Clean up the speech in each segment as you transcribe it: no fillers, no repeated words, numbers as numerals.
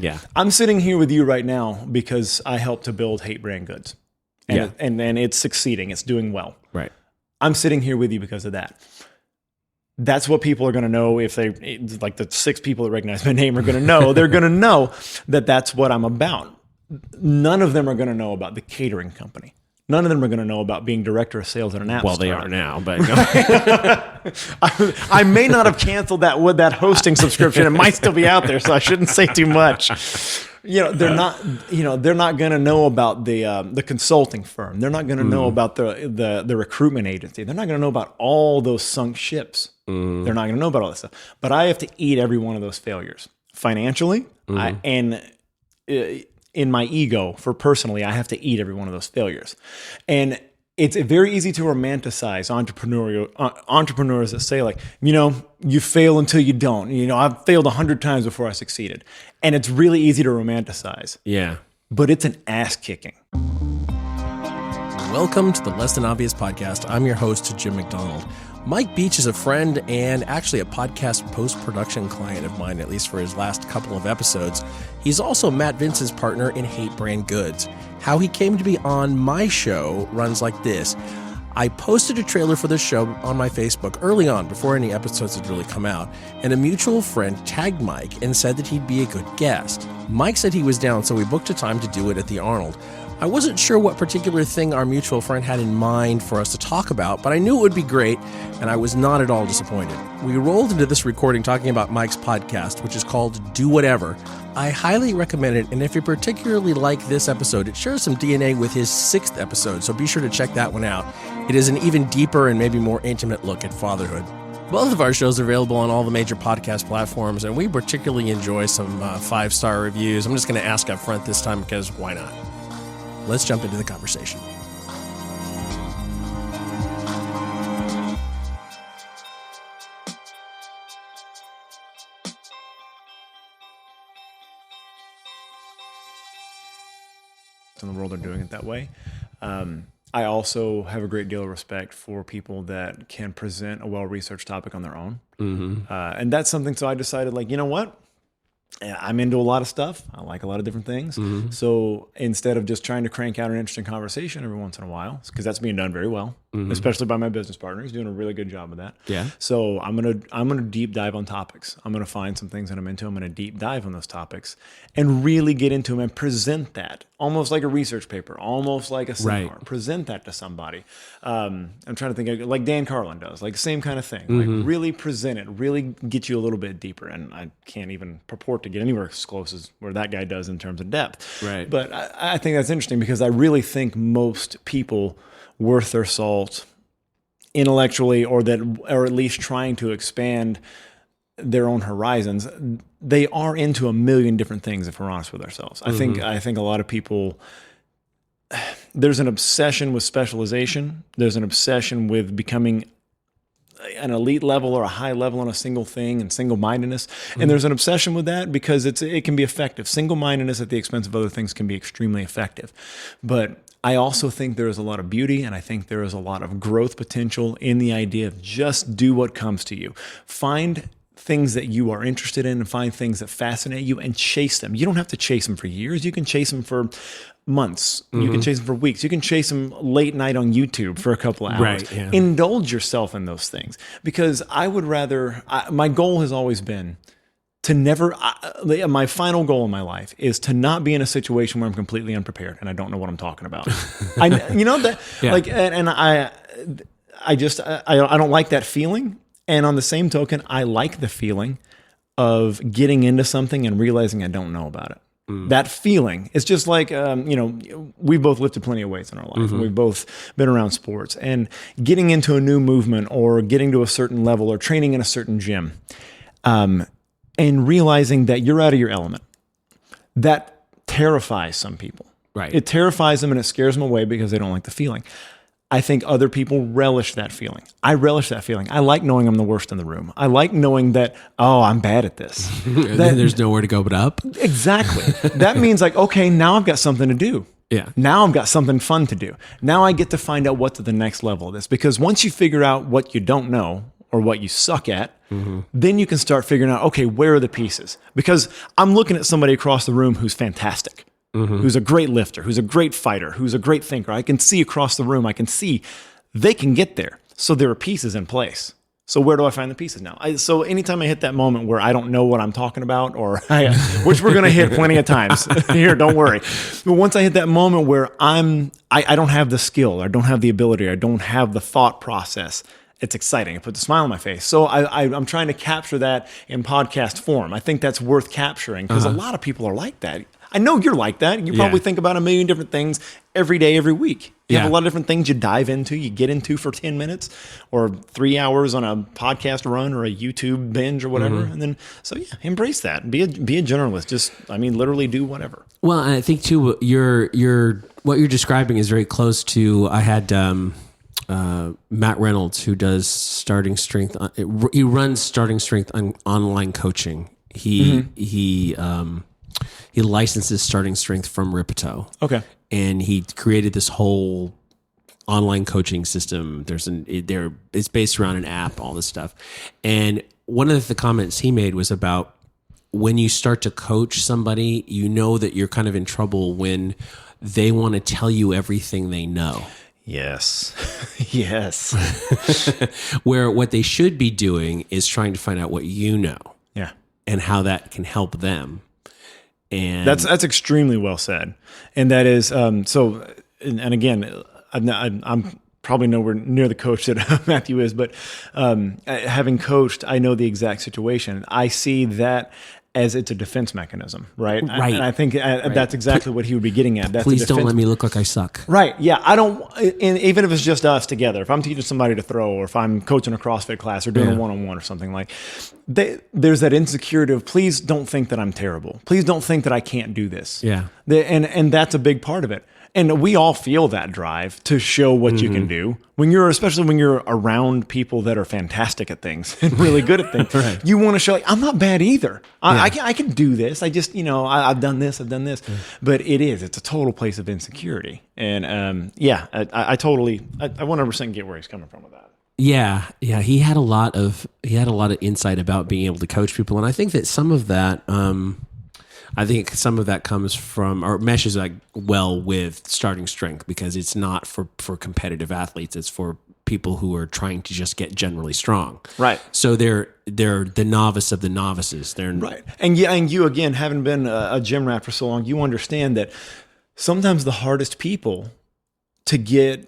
Yeah. I'm sitting here with you right now because I helped to build HVIII Brand Goods. And it's succeeding. It's doing well. Right. I'm sitting here with you because of that. That's what people are going to know if they, like the 6 people that recognize my name are going to know. They're going to know that that's what I'm about. None of them are going to know about the catering company. None of them are going to know about being director of sales at an app Well, startup. they are now, but I may not have canceled that hosting subscription. It might still be out there, so I shouldn't say too much. They're not going to know about the consulting firm. They're not going to know about the recruitment agency. They're not going to know about all those sunk ships. They're not going to know about all that stuff. But I have to eat every one of those failures financially, and in my ego for personally, I have to eat every one of those failures. And it's very easy to romanticize entrepreneurs that say like, you fail until you don't. I've failed 100 times before I succeeded. And it's really easy to romanticize. yeah. But it's an ass kicking. Welcome to the Less Than Obvious podcast. I'm your host, Jim McDonald. Mike Beech is a friend and actually a podcast post-production client of mine, at least for his last couple of episodes. He's also Matt Vincent's partner in HVIII Brand Goods. How he came to be on my show runs like this. I posted a trailer for this show on my Facebook early on, before any episodes had really come out, and a mutual friend tagged Mike and said that he'd be a good guest. Mike said he was down, so we booked a time to do it at the Arnold. I wasn't sure what particular thing our mutual friend had in mind for us to talk about, but I knew it would be great, and I was not at all disappointed. We rolled into this recording talking about Mike's podcast, which is called Do Whatever. I highly recommend it, and if you particularly like this episode, it shares some DNA with his 6th episode, so be sure to check that one out. It is an even deeper and maybe more intimate look at fatherhood. Both of our shows are available on all the major podcast platforms, and we particularly enjoy some 5-star reviews. I'm just going to ask up front this time because why not? Let's jump into the conversation. In the world are doing it that way. I also have a great deal of respect for people that can present a well-researched topic on their own. And that's something, so I decided like, you know what? I'm into a lot of stuff. I like a lot of different things. So instead of just trying to crank out an interesting conversation every once in a while, because that's being done very well, especially by my business partner. He's doing a really good job of that. Yeah. So I'm gonna deep dive on topics. I'm gonna find some things that I'm into. I'm gonna deep dive on those topics and really get into them and present that almost like a research paper, almost like a seminar. Right. Present that to somebody. I'm trying to think of, like Dan Carlin does, like same kind of thing. Like really present it, really get you a little bit deeper. And I can't even purport to get anywhere as close as where that guy does in terms of depth. Right. But I think that's interesting because I really think most people worth their salt intellectually, or at least trying to expand their own horizons, they are into a million different things if we're honest with ourselves. I think a lot of people, there's an obsession with specialization. There's an obsession with becoming an elite level or a high level on a single thing and single-mindedness. And there's an obsession with that because it can be effective. Single-mindedness at the expense of other things can be extremely effective. But I also think there is a lot of beauty, and I think there is a lot of growth potential in the idea of just do what comes to you. Find things that you are interested in and find things that fascinate you and chase them. You don't have to chase them for years. You can chase them for months. You can chase them for weeks. You can chase them late night on YouTube for a couple of hours. Right, yeah. Indulge yourself in those things, because I would rather, my goal has always been to never, my final goal in my life is to not be in a situation where I'm completely unprepared and I don't know what I'm talking about. I don't like that feeling. And on the same token, I like the feeling of getting into something and realizing I don't know about it. That feeling, it's just like, we've both lifted plenty of weights in our life. And we've both been around sports, and getting into a new movement or getting to a certain level or training in a certain gym, and realizing that you're out of your element. That terrifies some people. Right. It terrifies them and it scares them away because they don't like the feeling. I think other people relish that feeling. I relish that feeling. I like knowing I'm the worst in the room. I like knowing that, I'm bad at this. There's nowhere to go but up. Exactly. That means like, okay, now I've got something to do. Yeah. Now I've got something fun to do. Now I get to find out what's at the next level of this. Because once you figure out what you don't know, or what you suck at, then you can start figuring out, okay, where are the pieces? Because I'm looking at somebody across the room who's fantastic, who's a great lifter, who's a great fighter, who's a great thinker. I can see across the room, I can see they can get there. So there are pieces in place. So where do I find the pieces now? So anytime I hit that moment where I don't know what I'm talking about, which we're going to hit plenty of times here, don't worry. But once I hit that moment where I don't have the skill, I don't have the ability, I don't have the thought process, it's exciting. It puts a smile on my face. So I'm trying to capture that in podcast form. I think that's worth capturing because a lot of people are like that. I know you're like that. You probably think about a million different things every day, every week. You have a lot of different things you dive into, you get into for 10 minutes or 3 hours on a podcast run or a YouTube binge or whatever. And then, embrace that. Be a generalist. Just, literally do whatever. Well, I think too, what you're describing is very close to, I had, Matt Reynolds, who does starting strength. He runs starting strength online coaching. He licenses starting strength from Rippito. Okay. And he created this whole online coaching system. It's based around an app, all this stuff. And one of the comments he made was about when you start to coach somebody, you know that you're kind of in trouble when they want to tell you everything they know. Yes. Yes. Where what they should be doing is trying to find out what you know. Yeah. And how that can help them. And that's extremely well said. And that is, so, and again, I'm probably nowhere near the coach that Matthew is, but having coached, I know the exact situation. I see that as it's a defense mechanism, right? Right. And I think that's exactly what he would be getting at. That's Please don't let me look like I suck. Right. Yeah. I don't, and even if it's just us together, if I'm teaching somebody to throw or if I'm coaching a CrossFit class or doing a one-on-one or something there's that insecurity of please don't think that I'm terrible. Please don't think that I can't do this. Yeah. And that's a big part of it. And we all feel that drive to show what you can do especially when you're around people that are fantastic at things and really good at things. Right. You want to show I'm not bad either. I can do this. I just, I've done this. But it's a total place of insecurity. And I totally 100% get where he's coming from with that. Yeah. He had a lot of insight about being able to coach people. And I think that some of that, comes from or meshes well with starting strength because it's not for competitive athletes. It's for people who are trying to just get generally strong. Right. So they're the novice of the novices. They're right. And you again, having been a gym rat for so long, you understand that sometimes the hardest people to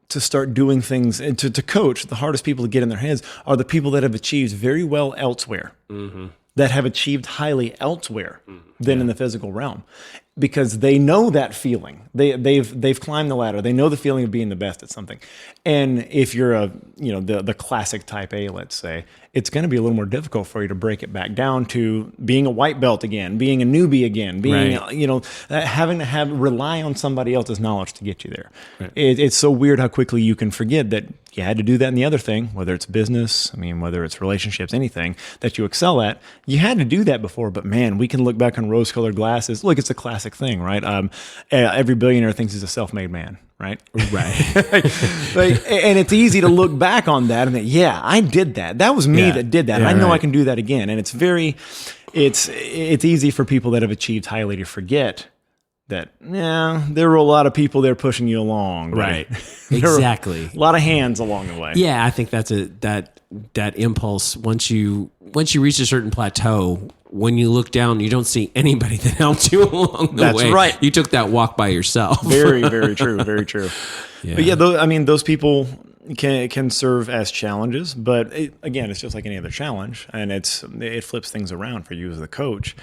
start doing things and to coach, the hardest people to get in their heads are the people that have achieved very well elsewhere. Mm-hmm. That have achieved highly elsewhere than in the physical realm, because they know that feeling. They've climbed the ladder. They know the feeling of being the best at something. And if you're the classic type A, let's say, it's going to be a little more difficult for you to break it back down to being a white belt again, being a newbie again, being having to rely on somebody else's knowledge to get you there. Right. It's so weird how quickly you can forget that you had to do that in the other thing, whether it's business, whether it's relationships, anything that you excel at. You had to do that before, but man, we can look back on rose-colored glasses. Look, it's a classic thing, right? Every billionaire thinks he's a self-made man, right? Right. And it's easy to look back on that and think, I did that. That was me that did that. And I know I can do that again. And it's easy for people that have achieved highly to forget that, there were a lot of people there pushing you along. Right. Exactly. A lot of hands along the way. Yeah, I think that's that impulse. Once you reach a certain plateau, when you look down, you don't see anybody that helped you along the way. That's right. You took that walk by yourself. Very, very true. Very true. Yeah. But those people can serve as challenges, but again, it's just like any other challenge, and it flips things around for you as the coach,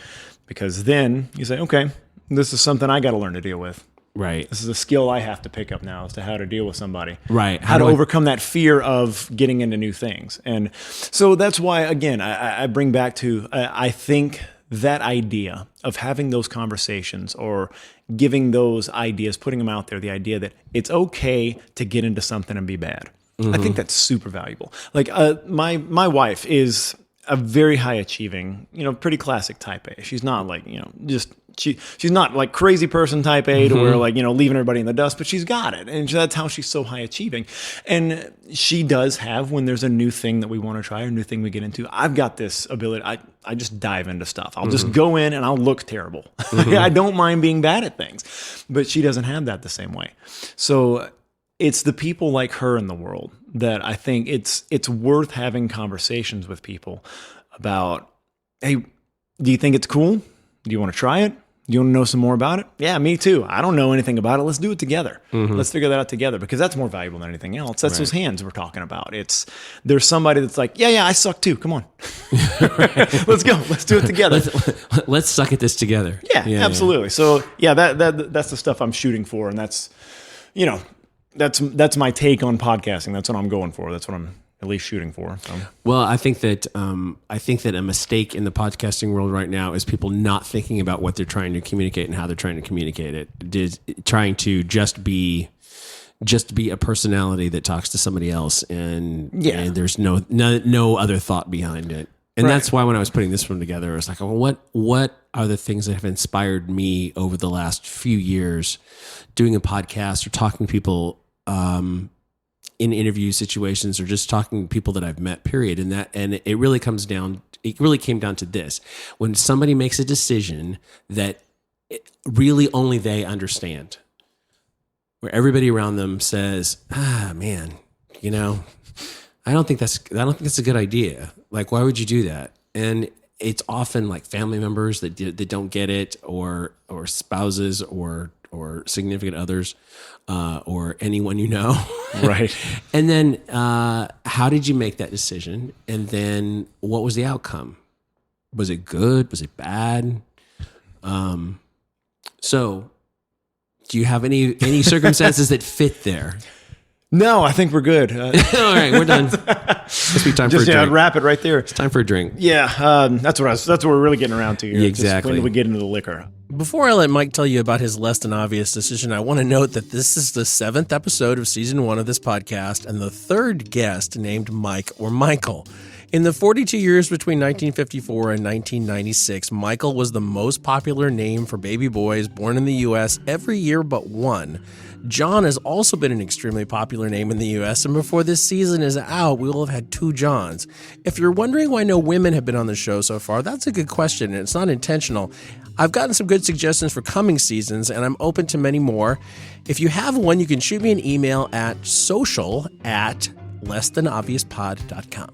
because then you say, okay, this is something I got to learn to deal with. Right. This is a skill I have to pick up now as to how to deal with somebody. Right. How to overcome that fear of getting into new things. And so that's why, again, I bring back to, I think that idea of having those conversations or giving those ideas, putting them out there, the idea that it's okay to get into something and be bad. Mm-hmm. I think that's super valuable. Like my wife is a very high achieving, pretty classic type A. She's not like, just she's not like crazy person type A to where like, leaving everybody in the dust, but she's got it. And that's how she's so high achieving. And she does have, when there's a new thing that we want to try or a new thing we get into, I've got this ability. I just dive into stuff. I'll just go in and I'll look terrible. I don't mind being bad at things, but she doesn't have that the same way. So it's the people like her in the world that I think it's worth having conversations with people about, hey, do you think it's cool? Do you want to try it? Do you want to know some more about it? Yeah, me too. I don't know anything about it. Let's do it together. Let's figure that out together, because that's more valuable than anything else. That's those hands we're talking about. There's somebody that's like, yeah, I suck too. Come on. Let's go. Let's do it together. Let's suck at this together. Yeah, absolutely. So yeah, that's the stuff I'm shooting for. And that's my take on podcasting. That's what I'm going for. That's what I'm at least shooting for. So. Well, I think that a mistake in the podcasting world right now is people not thinking about what they're trying to communicate and how they're trying to communicate it. Trying to just be a personality that talks to somebody else, and there's no other thought behind it. And that's why when I was putting this one together, I was like, well, what are the things that have inspired me over the last few years doing a podcast or talking to people in interview situations, or just talking to people that I've met, period. And it really came down to this. When somebody makes a decision that really only they understand, where everybody around them says, man, I don't think that's a good idea. Like, why would you do that? And it's often like family members that don't get it, or spouses, or significant others, or anyone you know. Right. And then how did you make that decision? And then what was the outcome? Was it good? Was it bad? So do you have any circumstances that fit there? No, I think we're good. All right, we're done. Must be time for a drink. I'd wrap it right there. It's time for a drink. Yeah, that's what we're really getting around to here. Exactly. Just when we get into the liquor. Before I let Mike tell you about his less than obvious decision, I want to note that this is the 7th episode of season 1 of this podcast, and the 3rd guest named Mike or Michael. In the 42 years between 1954 and 1996, Michael was the most popular name for baby boys born in the U.S. every year but one. John has also been an extremely popular name in the U.S., and before this season is out, we will have had 2 Johns. If you're wondering why no women have been on the show so far, that's a good question, and it's not intentional. I've gotten some good suggestions for coming seasons, and I'm open to many more. If you have one, you can shoot me an email at social@lessthanobviouspod.com.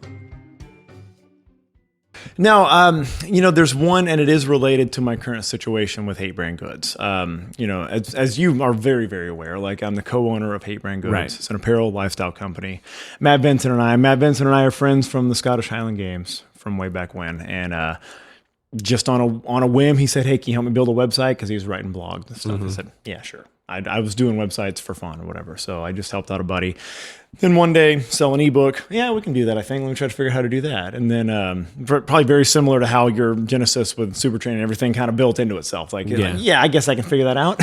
Now, there's one, and it is related to my current situation with HVIII Brand Goods. As you are very, very aware, like I'm the co-owner of HVIII Brand Goods. Right. It's an apparel lifestyle company. Matt Benson and I are friends from the Scottish Highland Games from way back when. And just on a whim, he said, hey, can you help me build a website? Because he was writing blogs and stuff. I said, yeah, sure. I was doing websites for fun or whatever. So I just helped out a buddy. Then one day, sell an ebook. Yeah, we can do that, I think. Let me try to figure out how to do that. And then probably very similar to how your Genesis with Supertrain and everything kind of built into itself. I guess I can figure that out.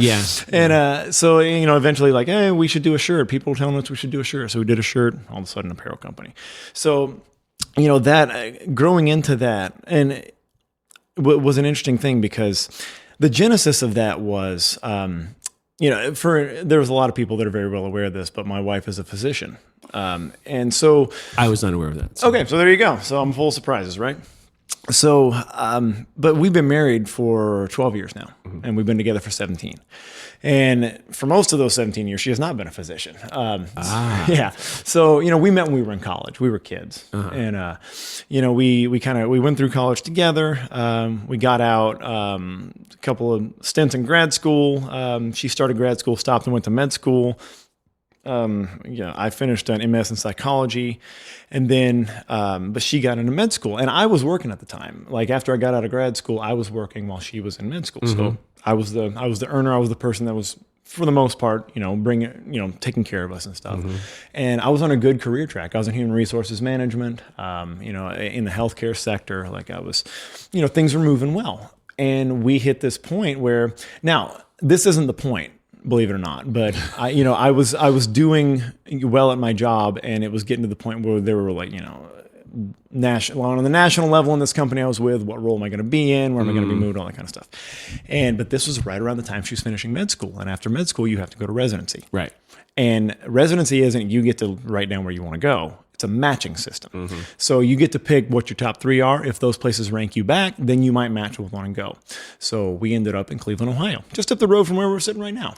Yeah. And so, eventually like, hey, we should do a shirt. People were telling us we should do a shirt. So we did a shirt, all of a sudden apparel company. So, that growing into that, and it was an interesting thing because the genesis of that was, there was a lot of people that are very well aware of this, but my wife is a physician. And so I was unaware of that. So. Okay. So there you go. So I'm full of surprises, right? So, but we've been married for 12 years now, and we've been together for 17. And for most of those 17 years, she has not been a physician. Yeah. So, we met when we were in college. We were kids. And, we went through college together. We got out a couple of stints in grad school. She started grad school, stopped and went to med school. I finished an MS in psychology, and then, but she got into med school, and I was working at the time. Like after I got out of grad school, I was working while she was in med school. So I was the earner. I was the person that was, for the most part, taking care of us and stuff. And I was on a good career track. I was in human resources management, in the healthcare sector. Like I was, things were moving well. And we hit this point where, now this isn't the point, believe it or not, but I was doing well at my job, and it was getting to the point where there were like, on the national level in this company I was with, what role am I going to be in, where am I going to be moved, all that kind of stuff. But this was right around the time she was finishing med school. And after med school, you have to go to residency. Right. And residency isn't you get to write down where you want to go. It's a matching system. So you get to pick what your top 3 are. If those places rank you back, then you might match with one and go. So we ended up in Cleveland, Ohio, just up the road from where we're sitting right now.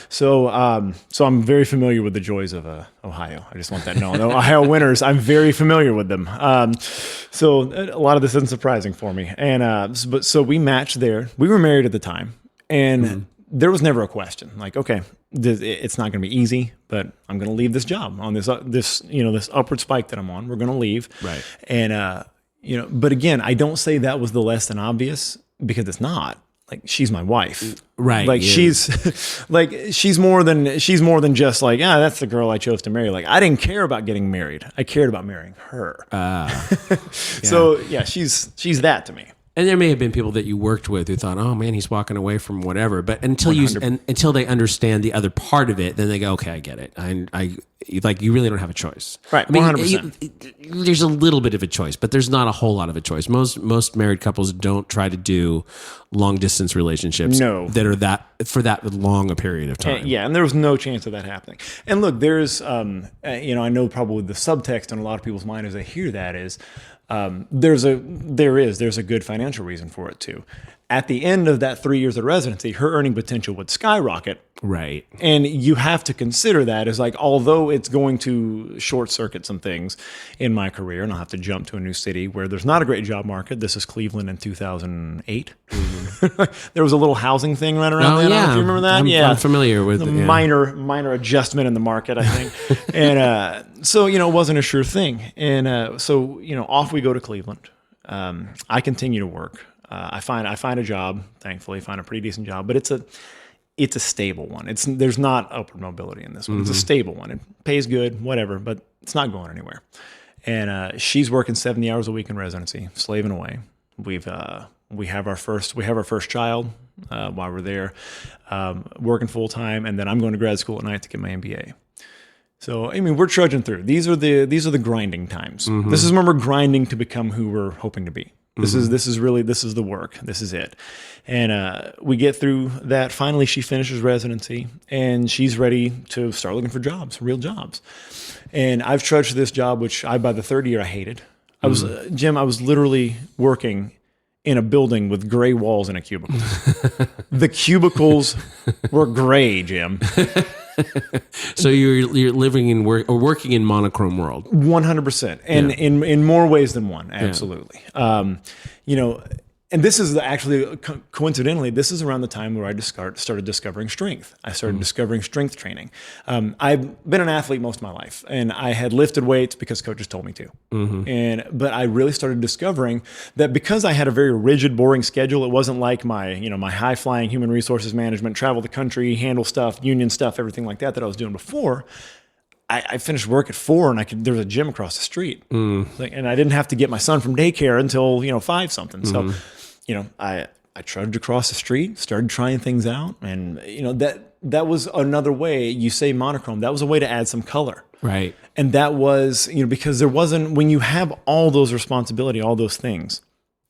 So I'm very familiar with the joys of Ohio. I just want that known. The Ohio winters, I'm very familiar with them. So a lot of this isn't surprising for me. And so we matched there. We were married at the time, and there was never a question. Like, okay, it's not going to be easy, but I'm going to leave this job on this upward spike that I'm on. We're going to leave. Right. And, but again, I don't say that was the less than obvious, because it's not. Like, she's my wife. Right. Like, she's more than just like, that's the girl I chose to marry. Like, I didn't care about getting married. I cared about marrying her. So yeah, she's that to me. And there may have been people that you worked with who thought, "Oh man, he's walking away from whatever." But until they understand the other part of it, then they go, "Okay, I get it. I like, you really don't have a choice." Right, 100%. There's a little bit of a choice, but there's not a whole lot of a choice. Most married couples don't try to do long distance relationships that are for that long a period of time. And there was no chance of that happening. And look, there's I know probably the subtext in a lot of people's mind as they hear that is, there's a good financial reason for it too. At the end of that 3 years of residency, her earning potential would skyrocket. Right. And you have to consider that as like, although it's going to short circuit some things in my career, and I'll have to jump to a new city where there's not a great job market. This is Cleveland in 2008. There was a little housing thing right around then. I don't know if you remember that? I'm familiar with it. Minor adjustment in the market, I think. And so, it wasn't a sure thing. And off we go to Cleveland. I continue to work. I find a job, thankfully, find a pretty decent job, but it's a stable one. There's not upward mobility in this one. It's a stable one. It pays good, whatever, but it's not going anywhere. And she's working 70 hours a week in residency, slaving away. We have our first child while we're there, working full time, and then I'm going to grad school at night to get my MBA. So, we're trudging through. These are the grinding times. This is when we're grinding to become who we're hoping to be. This is the work. This is it. And we get through that. Finally, she finishes residency, and she's ready to start looking for jobs, real jobs. And I've trudged to this job, which by the third year I hated. I was literally working in a building with gray walls and a cubicle. The cubicles were gray, Jim. So you're living in or working in Monochrome World. 100%. And in more ways than one. Absolutely. And this is actually, coincidentally, this is around the time where I started discovering strength. I started discovering strength training. I've been an athlete most of my life, and I had lifted weights because coaches told me to. But I really started discovering that because I had a very rigid, boring schedule, it wasn't like my high-flying human resources management, travel the country, handle stuff, union stuff, everything like that I was doing before. I finished work at 4, and there was a gym across the street. And I didn't have to get my son from daycare until 5 something. So, I trudged across the street, started trying things out, and that was another way. You say monochrome, that was a way to add some color. Right. And that was, because there wasn't, when you have all those responsibility, all those things,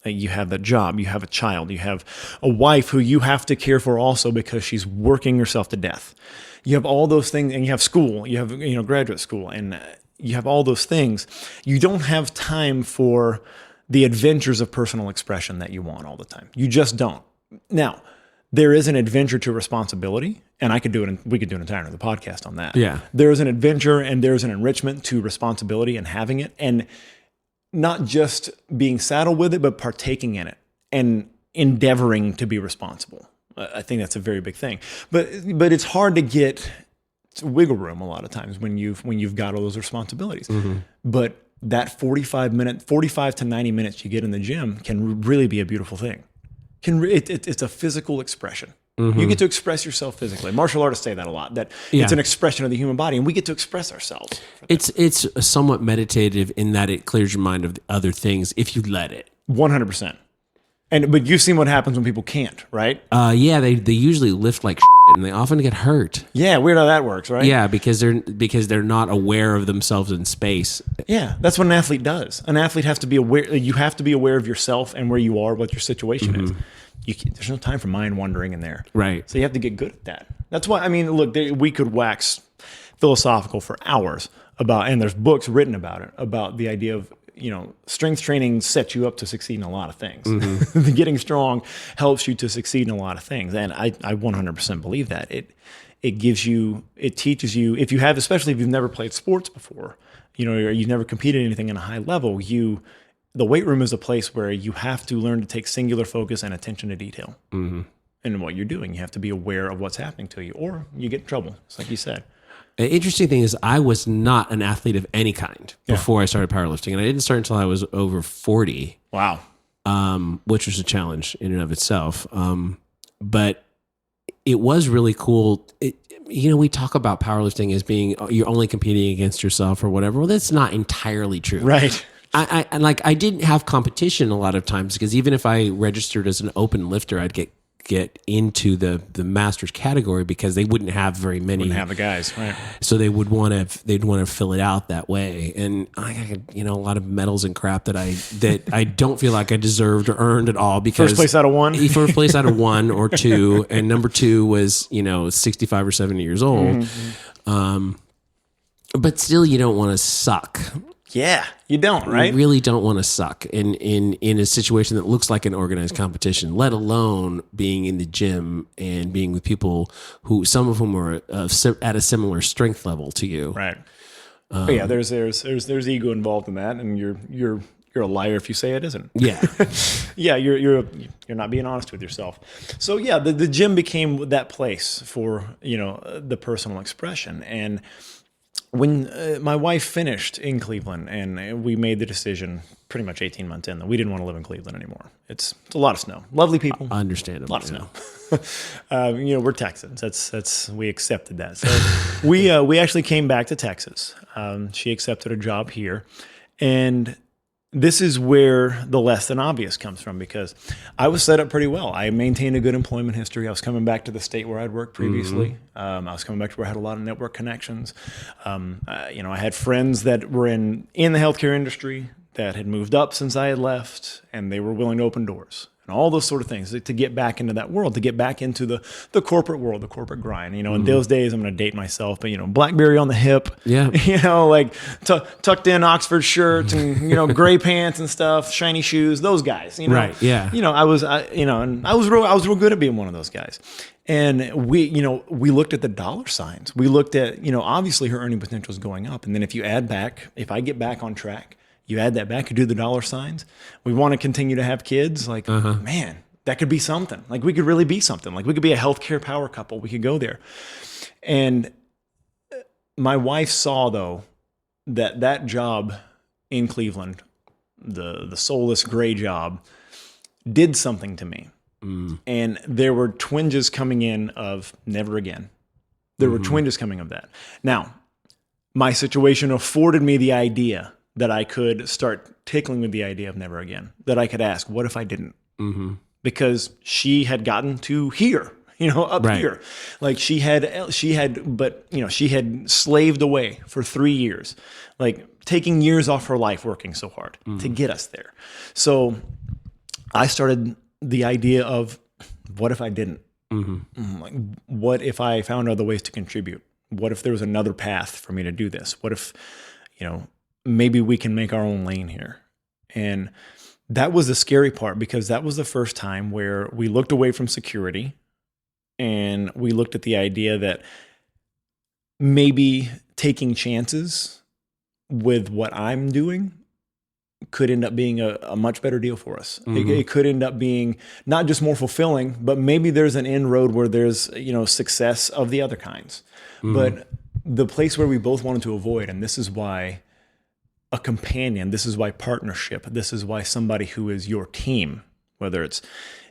like you have that job, you have a child, you have a wife who you have to care for also because she's working herself to death. You have all those things, and you have school, you have graduate school, and you have all those things. You don't have time for the adventures of personal expression that you want all the time. You just don't. Now, there is an adventure to responsibility, and we could do an entire other podcast on that. Yeah. There is an adventure and there's an enrichment to responsibility and having it, and not just being saddled with it, but partaking in it and endeavoring to be responsible. I think that's a very big thing. But it's hard to get wiggle room a lot of times when you've got all those responsibilities. But that 45 to 90 minutes you get in the gym can really be a beautiful thing. It's a physical expression. You get to express yourself physically. Martial artists say that a lot, that it's an expression of the human body, and we get to express ourselves. It's somewhat meditative in that it clears your mind of the other things if you let it. 100%. But you've seen what happens when people can't, right? Yeah, they usually lift like shit, and they often get hurt. Yeah, weird how that works, right? Yeah, because they're not aware of themselves in space. Yeah, that's what an athlete does. An athlete has to be aware. You have to be aware of yourself and where you are, what your situation is. There's no time for mind wandering in there. Right. So you have to get good at that. That's why, I mean, look, we could wax philosophical for hours about, and there's books written about it, about the idea of, strength training sets you up to succeed in a lot of things. Getting strong helps you to succeed in a lot of things. And I 100% believe that. It teaches you, especially if you've never played sports before, or you've never competed in anything in a high level, the weight room is a place where you have to learn to take singular focus and attention to detail. In what you're doing. You have to be aware of what's happening to you, or you get in trouble. It's like you said. An interesting thing is I was not an athlete of any kind before I started powerlifting, and I didn't start until I was over 40. Wow. Which was a challenge in and of itself. But it was really cool. We talk about powerlifting as being you're only competing against yourself or whatever. Well, that's not entirely true. Right. I didn't have competition a lot of times, because even if I registered as an open lifter, I'd get into the masters category because they wouldn't have very many. Wouldn't have the guys, right? So they'd want to fill it out that way, and I had a lot of medals and crap that I don't feel like I deserved or earned at all, because First place out of one, first place out of one or two, and number two was 65 or 70 years old. But still, you don't want to suck. Yeah, you don't, right? You really don't want to suck in a situation that looks like an organized competition, let alone being in the gym and being with people some of whom are at a similar strength level to you. Right. But yeah, there's ego involved in that, and you're a liar if you say it isn't. Yeah. Yeah, you're not being honest with yourself. So yeah, the gym became that place for the personal expression. And when my wife finished in Cleveland, and we made the decision pretty much 18 months in that we didn't want to live in Cleveland anymore. It's a lot of snow. Lovely people. Understandable. A lot of snow. We're Texans. That's we accepted that. So we actually came back to Texas. She accepted a job here, and this is where the less than obvious comes from, because I was set up pretty well. I maintained a good employment history. I was coming back to the state where I'd worked previously. I was coming back to where I had a lot of network connections. I had friends that were in the healthcare industry that had moved up since I had left, and they were willing to open doors. And all those sort of things to get back into that world, to get back into the corporate world, the corporate grind. In those days, I'm going to date myself, but BlackBerry on the hip, tucked in Oxford shirts and gray pants and stuff, shiny shoes, those guys. Right? Yeah. I was real good at being one of those guys. And we looked at the dollar signs. We looked at obviously her earning potential is going up, and then if I get back on track. You add that back, you do the dollar signs. We want to continue to have kids. Like, man, that could be something. Like, we could really be something. Like, we could be a healthcare power couple. We could go there. And my wife saw, though, that job in Cleveland, the soulless gray job, did something to me. And there were twinges coming in of never again. There were twinges coming of that. Now, my situation afforded me the idea that I could start tickling with the idea of never again, that I could ask, what if I didn't? Because she had gotten to here, here. Like she had slaved away for 3 years, like taking years off her life, working so hard to get us there. So I started the idea of, what if I didn't? Like, what if I found other ways to contribute? What if there was another path for me to do this? What if, maybe we can make our own lane here? And that was the scary part, because that was the first time where we looked away from security and we looked at the idea that maybe taking chances with what I'm doing could end up being a much better deal for us. It could end up being not just more fulfilling, but maybe there's an inroad where there's, success of the other kinds. But the place where we both wanted to avoid, and this is why a companion, this is why partnership, this is why somebody who is your team, whether it's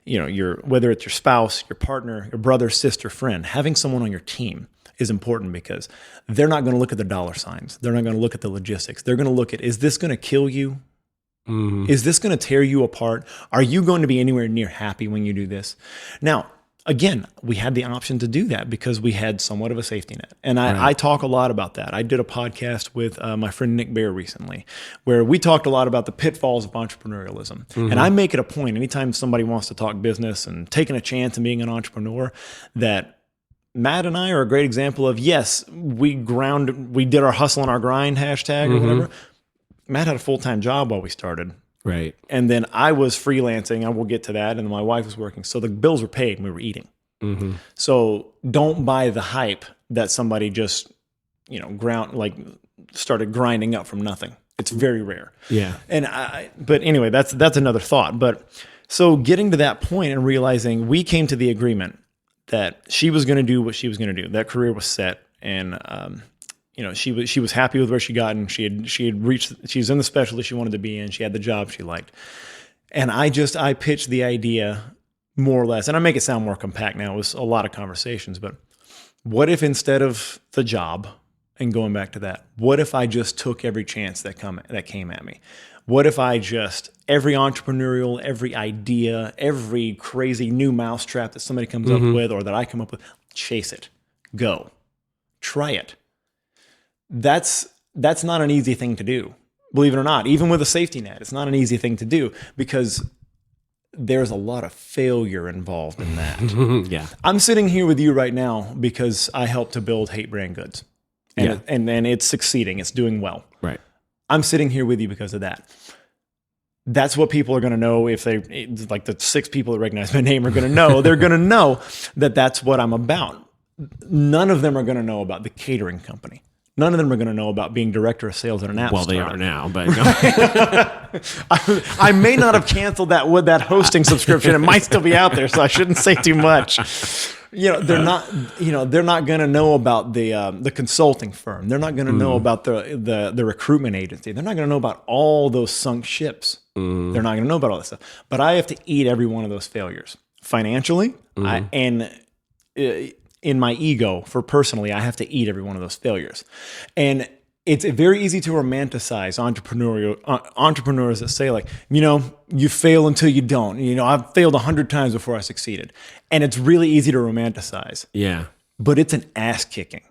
your spouse, your partner, your brother, sister, friend, having someone on your team is important, because they're not going to look at the dollar signs. They're not going to look at the logistics. They're going to look at, is this going to kill you Is this going to tear you apart? Are you going to be anywhere near happy when you do this? Now, again, we had the option to do that because we had somewhat of a safety net. And I talk a lot about that. I did a podcast with my friend Nick Bear recently where we talked a lot about the pitfalls of entrepreneurialism. And I make it a point anytime somebody wants to talk business and taking a chance and being an entrepreneur that Matt and I are a great example of, yes, we did our hustle and our grind hashtag or whatever. Matt had a full-time job while we started. Right. And then I was freelancing. I will get to that. And my wife was working. So the bills were paid and we were eating. So don't buy the hype that somebody just, started grinding up from nothing. It's very rare. Yeah. But anyway, that's another thought. But so getting to that point and realizing we came to the agreement that she was going to do what she was going to do. That career was set. And, she was happy with where she got, and she was in the specialty she wanted to be in. She had the job she liked. And I pitched the idea more or less, and I make it sound more compact now. It was a lot of conversations, but what if instead of the job and going back to that, what if I just took every chance that came at me? What if I just, every entrepreneurial, every idea, every crazy new mousetrap that somebody comes up with or that I come up with, chase it, go, try it. That's not an easy thing to do, believe it or not. Even with a safety net, it's not an easy thing to do because there's a lot of failure involved in that. Yeah. I'm sitting here with you right now because I helped to build HVIII Brand Goods. And it's succeeding. It's doing well. Right. I'm sitting here with you because of that. That's what people are going to know if like the 6 people that recognize my name are going to know. They're going to know that that's what I'm about. None of them are going to know about the catering company. None of them are going to know about being director of sales at an app Well, startup. they are now, but I may not have canceled that hosting subscription. It might still be out there, so I shouldn't say too much. They're not going to know about the consulting firm. They're not going to know about the recruitment agency. They're not going to know about all those sunk ships. They're not going to know about all that stuff. But I have to eat every one of those failures financially, in my ego, for personally, I have to eat every one of those failures. And it's very easy to romanticize entrepreneurs that say like, you fail until you don't. I've failed 100 times before I succeeded. And it's really easy to romanticize. yeah. But it's an ass kicking.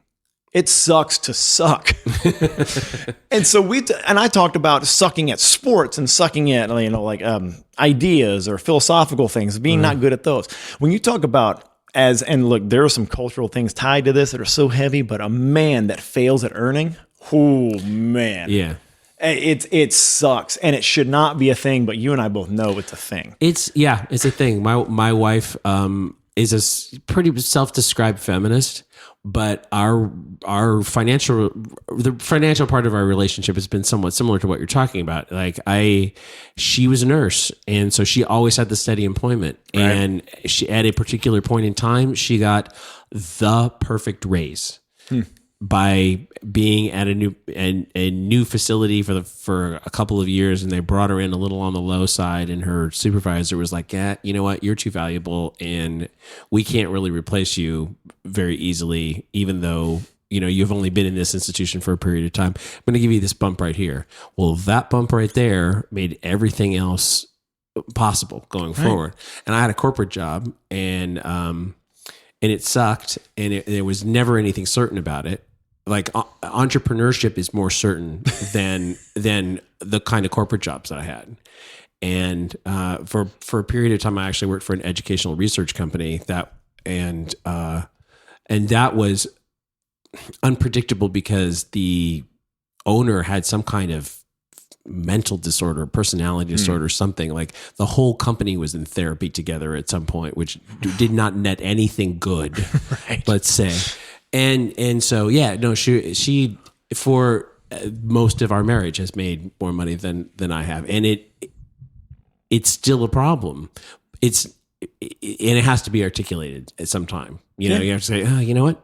It sucks to suck. And so I talked about sucking at sports and sucking at, ideas or philosophical things, being not good at those. When you talk about and look, there are some cultural things tied to this that are so heavy, but a man that fails at earning, oh man. Yeah. It sucks, and it should not be a thing, but you and I both know it's a thing. It's a thing. My wife is a pretty self-described feminist, but the financial part of our relationship has been somewhat similar to what you're talking about. Like she was a nurse, and so she always had the steady employment. Right. And she, at a particular point in time, she got the perfect raise by being at a new facility for a couple of years, and they brought her in a little on the low side, and her supervisor was like, "Yeah, you know what? You're too valuable, and we can't really replace you very easily, even though you've only been in this institution for a period of time. I'm going to give you this bump right here." Well, that bump right there made everything else possible going forward. And I had a corporate job, and it sucked, and there was never anything certain about it. Like entrepreneurship is more certain than the kind of corporate jobs that I had. And for a period of time, I actually worked for an educational research company and that was unpredictable because the owner had some kind of mental disorder, personality disorder, something. Like the whole company was in therapy together at some point, which did not net anything good, right. Let's say. And so, she for most of our marriage has made more money than I have. And it's still a problem. And it has to be articulated at some time. You have to say, you know what?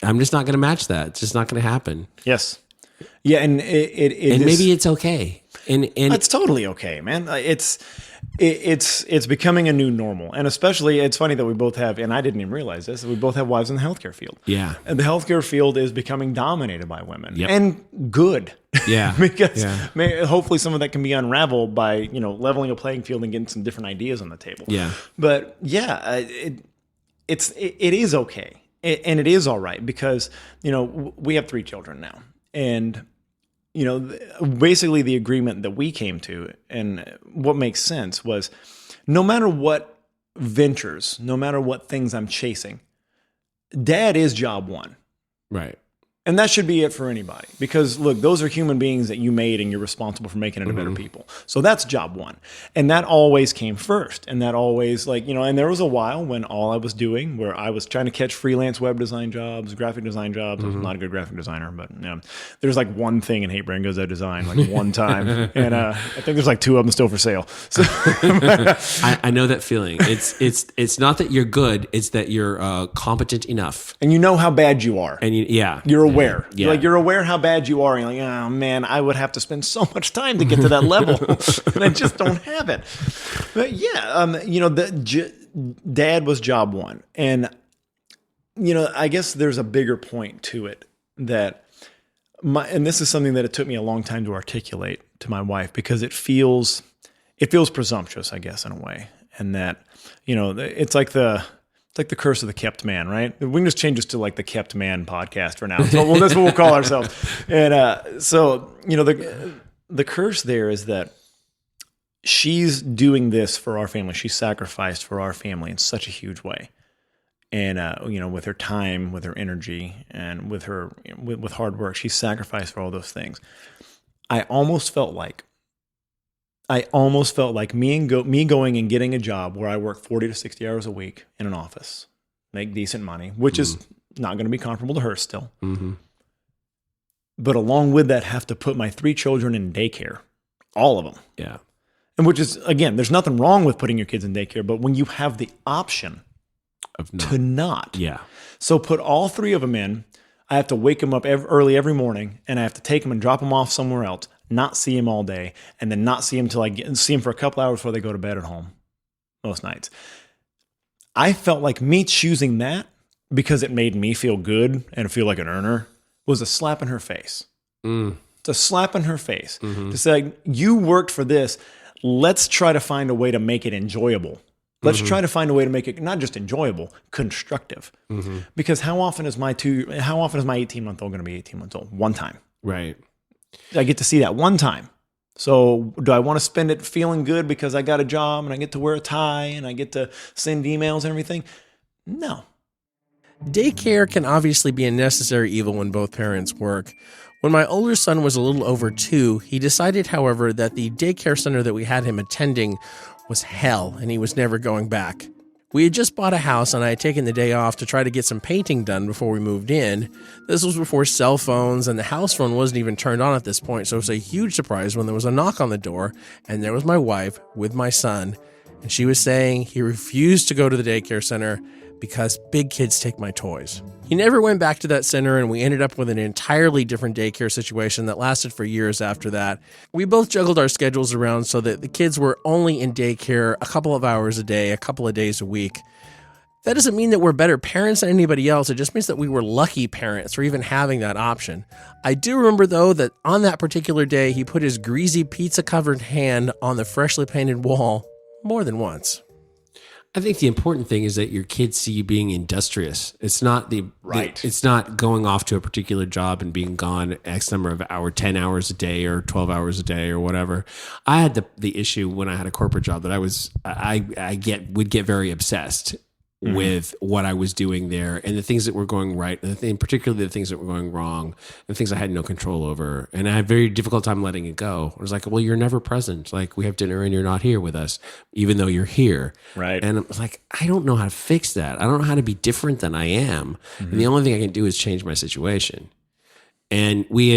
I'm just not going to match that. It's just not going to happen. Yes. Yeah. And maybe it's okay. And It's totally okay, man. It's becoming a new normal. And especially, it's funny that we both have, and I didn't even realize this, we both have wives in the healthcare field. Yeah. And the healthcare field is becoming dominated by women. Yep. And good. Yeah. Because hopefully some of that can be unraveled by, leveling a playing field and getting some different ideas on the table. Yeah. But it is okay. And it is all right because, we have 3 children now. And basically the agreement that we came to and what makes sense was no matter what ventures, no matter what things I'm chasing, dad is job one. Right. And that should be it for anybody because look, those are human beings that you made and you're responsible for making into better people. So that's job one. And that always came first. And that always and there was a while when all I was doing where I was trying to catch freelance web design jobs, graphic design jobs. I was not a good graphic designer, but there's like one thing in HVIII Brand Goods I designed like one time. And I think there's like 2 of them still for sale. So I know that feeling. It's not that you're good. It's that you're competent enough. And you know how bad you are. And you're aware. Yeah. You're aware how bad you are. And you're like, oh man, I would have to spend so much time to get to that level. And I just don't have it. But dad was job one. And, I guess there's a bigger point to it that and this is something that it took me a long time to articulate to my wife because it feels presumptuous, I guess, in a way. And that, it's like the curse of the kept man, right? We can just change this to like the kept man podcast for now. So that's what we'll call ourselves. And the curse there is that she's doing this for our family. She sacrificed for our family in such a huge way. And, with her time, with her energy, and with her with hard work, she sacrificed for all those things. I almost felt like me going and getting a job where I work 40 to 60 hours a week in an office, make decent money, which is not going to be comparable to her still. Mm-hmm. But along with that, have to put my 3 children in daycare, all of them. Yeah. And which is, again, there's nothing wrong with putting your kids in daycare, but when you have the option to not. Yeah. So put all 3 of them in. I have to wake them up early every morning, and I have to take them and drop them off somewhere else. Not see him all day, and then not see him till see him for a couple hours before they go to bed at home most nights. I felt like me choosing that because it made me feel good and feel like an earner was a slap in her face. It's a slap in her face to say, you worked for this. Let's try to find a way to make it enjoyable. Let's try to find a way to make it not just enjoyable, constructive. Because how often is my 18-month-old going to be 18 months old? One time. Right. I get to see that one time. So do I want to spend it feeling good because I got a job and I get to wear a tie and I get to send emails and everything? No. Daycare can obviously be a necessary evil when both parents work. When my older son was a little over 2, he decided, however, that the daycare center that we had him attending was hell and he was never going back. We had just bought a house and I had taken the day off to try to get some painting done before we moved in. This was before cell phones and the house phone wasn't even turned on at this point, so it was a huge surprise when there was a knock on the door and there was my wife with my son, and she was saying he refused to go to the daycare center because big kids take my toys. He never went back to that center, and we ended up with an entirely different daycare situation that lasted for years after that. We both juggled our schedules around so that the kids were only in daycare a couple of hours a day, a couple of days a week. That doesn't mean that we're better parents than anybody else. It just means that we were lucky parents for even having that option. I do remember, though, that on that particular day, he put his greasy pizza-covered hand on the freshly painted wall more than once. I think the important thing is that your kids see you being industrious. It's not it's not going off to a particular job and being gone X number of hours, 10 hours a day or 12 hours a day or whatever. I had the issue when I had a corporate job that would get very obsessed with what I was doing there and the things that were going right, and particularly the things that were going wrong, and things I had no control over. And I had a very difficult time letting it go. I was like, well, you're never present. Like, we have dinner and you're not here with us, even though you're here. Right. And I was like, I don't know how to fix that. I don't know how to be different than I am. And the only thing I can do is change my situation. And we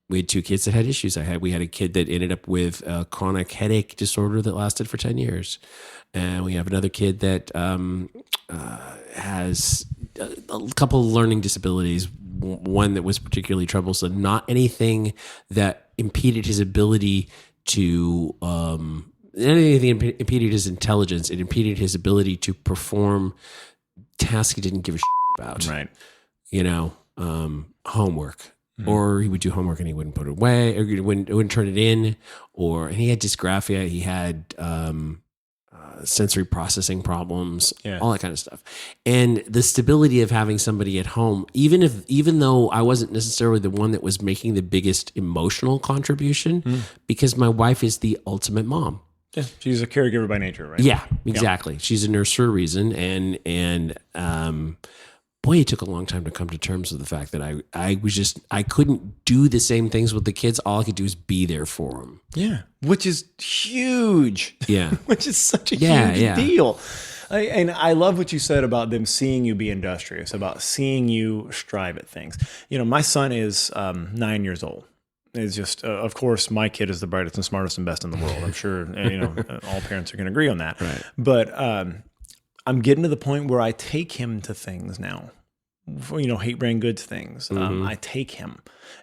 had 2 kids that had issues. We had a kid that ended up with a chronic headache disorder that lasted for 10 years. And we have another kid that has a couple of learning disabilities, one that was particularly troublesome, not anything that impeded his ability to anything that impeded his intelligence. It impeded his ability to perform tasks he didn't give a shit about. Right. Homework. Or he would do homework and he wouldn't put it away, or he wouldn't turn it in, and he had dysgraphia. He had sensory processing problems, all that kind of stuff. And the stability of having somebody at home, even though I wasn't necessarily the one that was making the biggest emotional contribution, because my wife is the ultimate mom. Yeah, she's a caregiver by nature, right? Yeah, exactly. She's a nurse for a reason, and boy, it took a long time to come to terms with the fact that I couldn't do the same things with the kids. All I could do is be there for them. Yeah, which is huge. Yeah, which is such a huge deal. And I love what you said about them seeing you be industrious, about seeing you strive at things. My son is 9 years old. It's just, of course, my kid is the brightest and smartest and best in the world. I'm sure all parents are going to agree on that. Right. But I'm getting to the point where I take him to things now. HVIII Brand Goods things. I take him,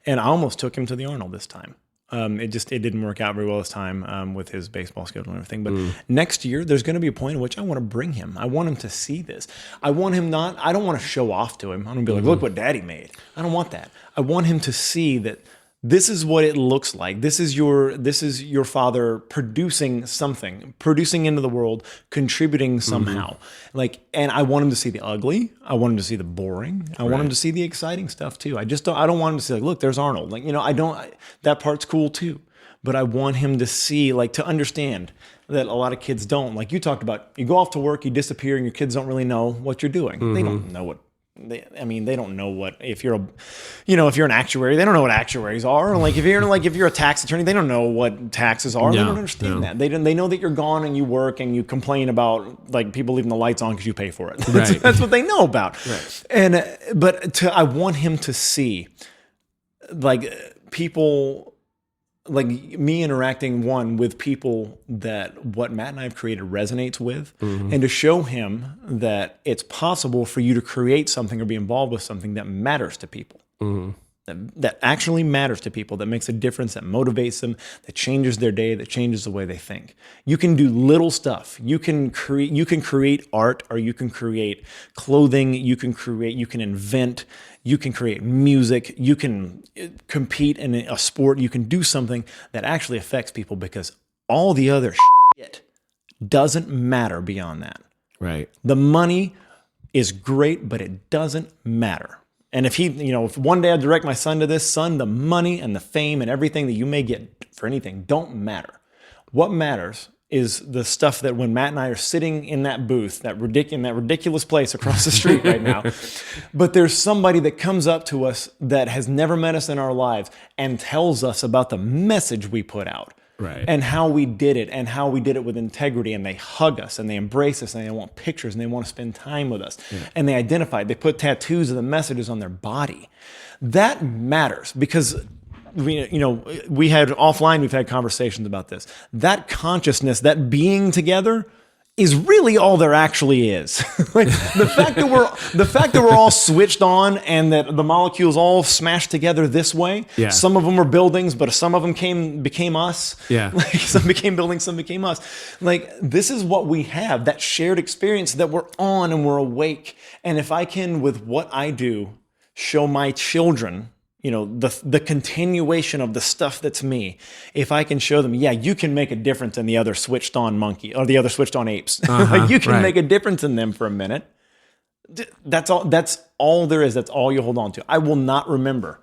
and I almost took him to the Arnold this time. It didn't work out very well this time with his baseball schedule and everything. But next year, there's going to be a point in which I want to bring him. I want him to see this. I don't want to show off to him. I'm going to be like, look what Daddy made. I don't want that. I want him to see that this is what it looks like. This is your father producing something, producing into the world, contributing somehow. And I want him to see the ugly. I want him to see the boring. I want him to see the exciting stuff too. I don't want him to say, look, there's Arnold. That part's cool too. But I want him to see, to understand that a lot of kids don't. Like you talked about, you go off to work, you disappear, and your kids don't really know what you're doing. They don't know what. They don't know what, if you're an actuary, they don't know what actuaries are. If you're a tax attorney, they don't know what taxes are. They don't understand that. They know that you're gone and you work and you complain about people leaving the lights on because you pay for it. Right. That's what they know about. Right. I want him to see people, me interacting with people that what Matt and I have created resonates with, and to show him that it's possible for you to create something or be involved with something that matters to people, that actually matters to people, that makes a difference, that motivates them, that changes their day, that changes the way they think. You can do little stuff. You can create art, or you can create clothing. You can invent. You can create music. You can compete in a sport. You can do something that actually affects people, because all the other shit doesn't matter beyond that. Right. The money is great, but it doesn't matter. And if one day I direct my son to this, son, the money and the fame and everything that you may get for anything don't matter. What matters is the stuff that when Matt and I are sitting in that booth, that ridiculous place across the street right now, but there's somebody that comes up to us that has never met us in our lives and tells us about the message we put out. Right. And how we did it, and how we did it with integrity, and they hug us and they embrace us and they want pictures and they want to spend time with us. And they identify, they put tattoos of the messages on their body. That matters, because we've had conversations about this. That consciousness, that being together, is really all there actually is. The fact that we're all switched on and that the molecules all smashed together this way. Yeah. Some of them were buildings, but some of them became us. Yeah. Some became buildings, some became us. This is what we have, that shared experience that we're on and we're awake. And if I can, with what I do, show my children the continuation of the stuff that's me, if I can show them, you can make a difference in the other switched on monkey or the other switched on apes. You can make a difference in them for a minute. That's all there is. That's all you hold on to. I will not remember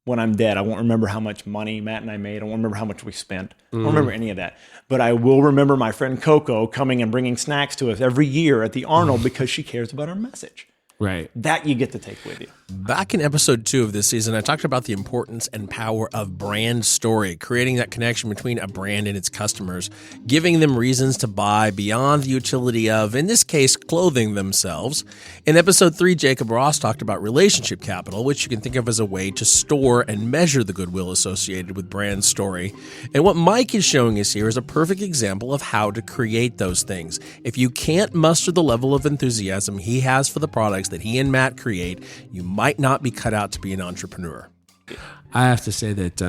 when I'm dead. I won't remember how much money Matt and I made. I won't remember how much we spent. I won't remember any of that. But I will remember my friend Coco coming and bringing snacks to us every year at the Arnold because she cares about our message. Right. That you get to take with you. Back in episode 2 of this season, I talked about the importance and power of brand story, creating that connection between a brand and its customers, giving them reasons to buy beyond the utility of, in this case, clothing themselves. In episode 3, Jacob Ross talked about relationship capital, which you can think of as a way to store and measure the goodwill associated with brand story. And what Mike is showing us here is a perfect example of how to create those things. If you can't muster the level of enthusiasm he has for the products that he and Matt create, you might not be cut out to be an entrepreneur. I have to say that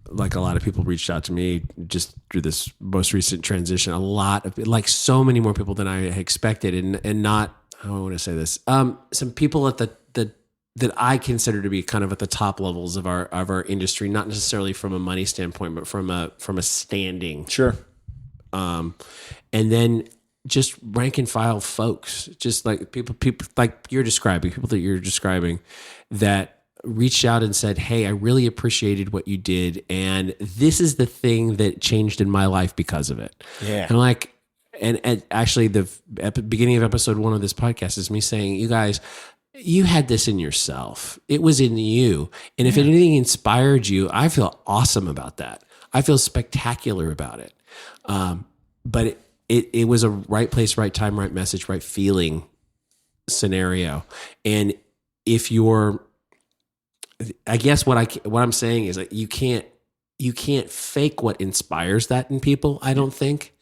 like a lot of people reached out to me just through this most recent transition. A lot of, like, so many more people than I expected, and not, how do I want to say this? Some people at the that I consider to be kind of at the top levels of our industry, not necessarily from a money standpoint, but from a standing. Sure. And then just rank and file folks, just like people like you're describing, people that you're describing, that reached out and said, "Hey, I really appreciated what you did, and this is the thing that changed in my life because of it." Yeah. And like, and actually, the beginning of episode 1 of this podcast is me saying, "You guys, you had this in yourself. It was in you. And if anything inspired you, I feel awesome about that. I feel spectacular about it." But it was a right place, right time, right message, right feeling scenario. And if you're, I guess what I'm saying is that you can't fake what inspires that in people, I don't think.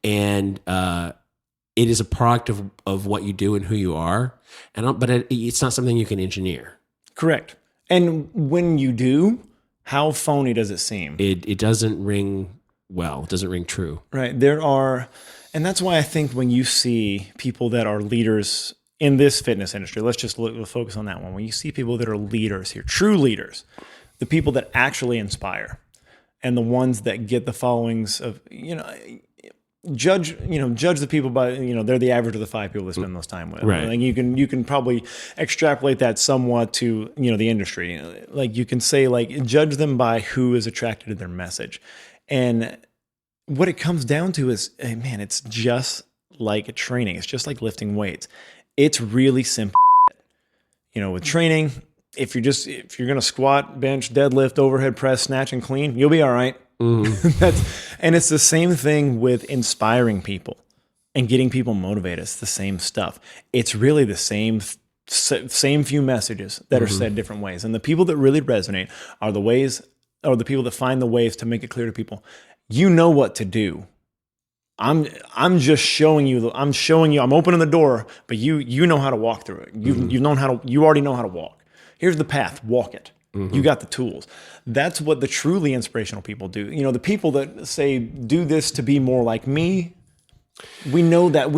And it is a product of what you do and who you are. But it's not something you can engineer. Correct. And when you do, how phony does it seem? It doesn't ring well. It doesn't ring true. Right. And that's why I think when you see people that are leaders in this fitness industry, let's just focus on that one. When you see people that are leaders here, true leaders, the people that actually inspire, and the ones that get the followings of, judge the people by, they're the average of the 5 people they spend most time with. Right. Like you can probably extrapolate that somewhat to, the industry. Like you can say, like, judge them by who is attracted to their message. And what it comes down to is, man, it's just like training. It's just like lifting weights. It's really simple. With training, if you're going to squat, bench, deadlift, overhead press, snatch, and clean, you'll be all right. Mm-hmm. And it's the same thing with inspiring people and getting people motivated. It's the same stuff. It's really the same few messages that are said different ways. And the people that really resonate are the people that find the ways to make it clear to people, you know what to do. I'm just showing you. I'm opening the door, but you know how to walk through it. You already know how to walk. Here's the path. Walk it. Mm-hmm. You got the tools. That's what the truly inspirational people do. The people that say, do this to be more like me, we know that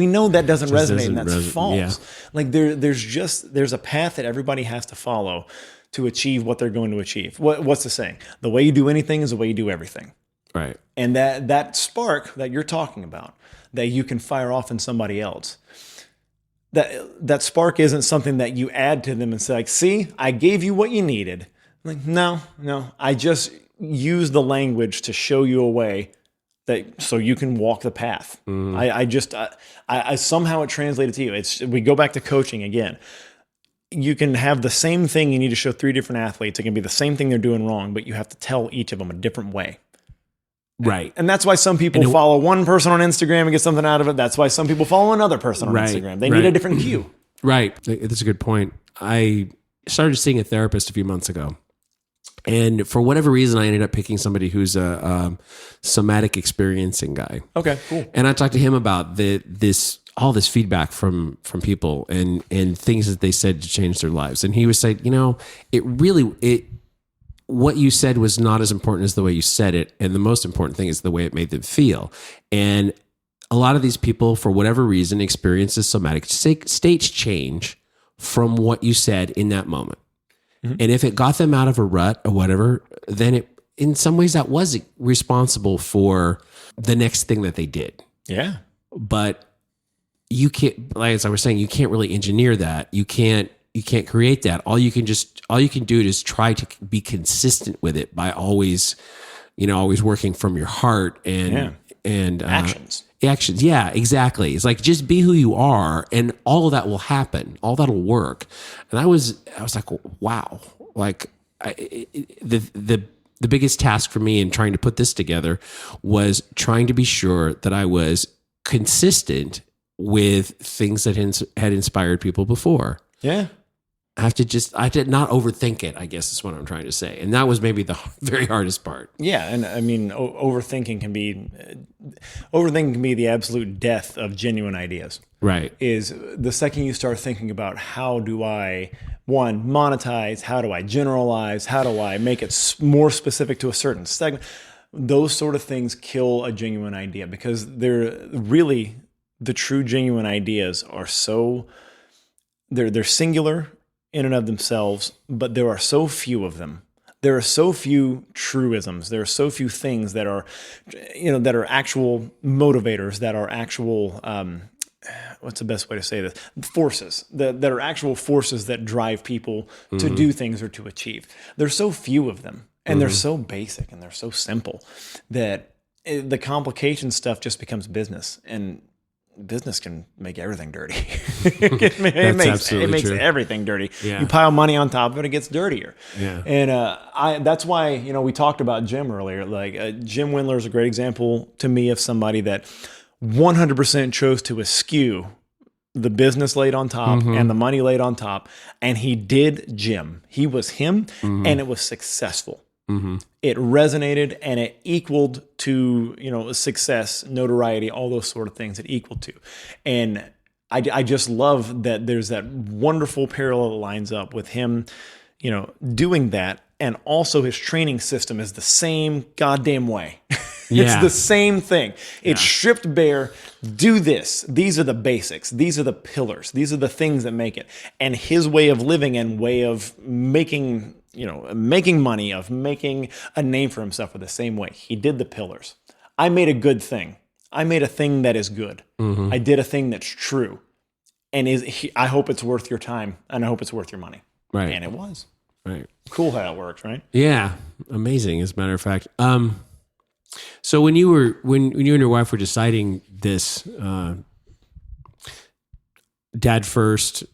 doesn't resonate, and that's false. Yeah. Like there's a path that everybody has to follow to achieve what they're going to achieve. What's the saying? The way you do anything is the way you do everything. Right. And that spark that you're talking about, that you can fire off in somebody else, that spark isn't something that you add to them and say, like, see, I gave you what you needed. Like, no, I just use the language to show you a way so you can walk the path. I somehow it translated to you. We go back to coaching again. You can have the same thing. You need to show 3 different athletes. It can be the same thing they're doing wrong, but you have to tell each of them a different way. Right. And that's why some people follow one person on Instagram and get something out of it. That's why some people follow another person on Instagram. They need a different cue. Right. That's a good point. I started seeing a therapist a few months ago. And for whatever reason, I ended up picking somebody who's a somatic experiencing guy. Okay, cool. And I talked to him about all this feedback from people and things that they said to change their lives. And he was saying, what you said was not as important as the way you said it. And the most important thing is the way it made them feel. And a lot of these people, for whatever reason, experience a somatic state change from what you said in that moment. Mm-hmm. And if it got them out of a rut or whatever, then in some ways that was responsible for the next thing that they did. Yeah. But you can't, like as I was saying, you can't really engineer that. You can't create that. All you can do is try to be consistent with it by always working from your heart and actions. Actions. Yeah, exactly. It's like, just be who you are and all of that will happen. All that'll work. And I was like, wow. Like the biggest task for me in trying to put this together was trying to be sure that I was consistent with things that had inspired people before. Yeah. I did not overthink it, I guess is what I'm trying to say. And that was maybe the very hardest part. Yeah. And I mean, overthinking can be the absolute death of genuine ideas. Right. Is the second you start thinking about one, monetize? How do I generalize? How do I make it more specific to a certain segment? Those sort of things kill a genuine idea, because they're really, the true genuine ideas are so, they're singular in and of themselves, but there are so few of them. There are so few truisms. There are so few things that are, that are actual motivators, that are actual, what's the best way to say this? Forces that are actual forces that drive people to do things or to achieve. There's so few of them, and they're so basic and they're so simple that the complication stuff just becomes business, and business can make everything dirty. it makes everything dirty. Yeah. You pile money on top of it, it gets dirtier. Yeah. And that's why, we talked about Jim earlier. Like Jim Windler is a great example to me of somebody that 100% chose to eschew the business laid on top and the money laid on top. And he did Jim. He was him, and it was successful. It resonated, and it equaled to, success, notoriety, all those sort of things it equaled to. And I just love that there's that wonderful parallel that lines up with him, doing that. And also his training system is the same goddamn way. It's the same thing. It's stripped bare. Do this. These are the basics. These are the pillars. These are the things that make it. And his way of living and way of making money, of making a name for himself, are the same way. He did the pillars. I made a good thing. I made a thing that is good. I did a thing that's true. And I hope it's worth your time, and I hope it's worth your money. Right. And it was. Right. Cool how it works, right? Yeah. Amazing, as a matter of fact. So when you and your wife were deciding this, dad first,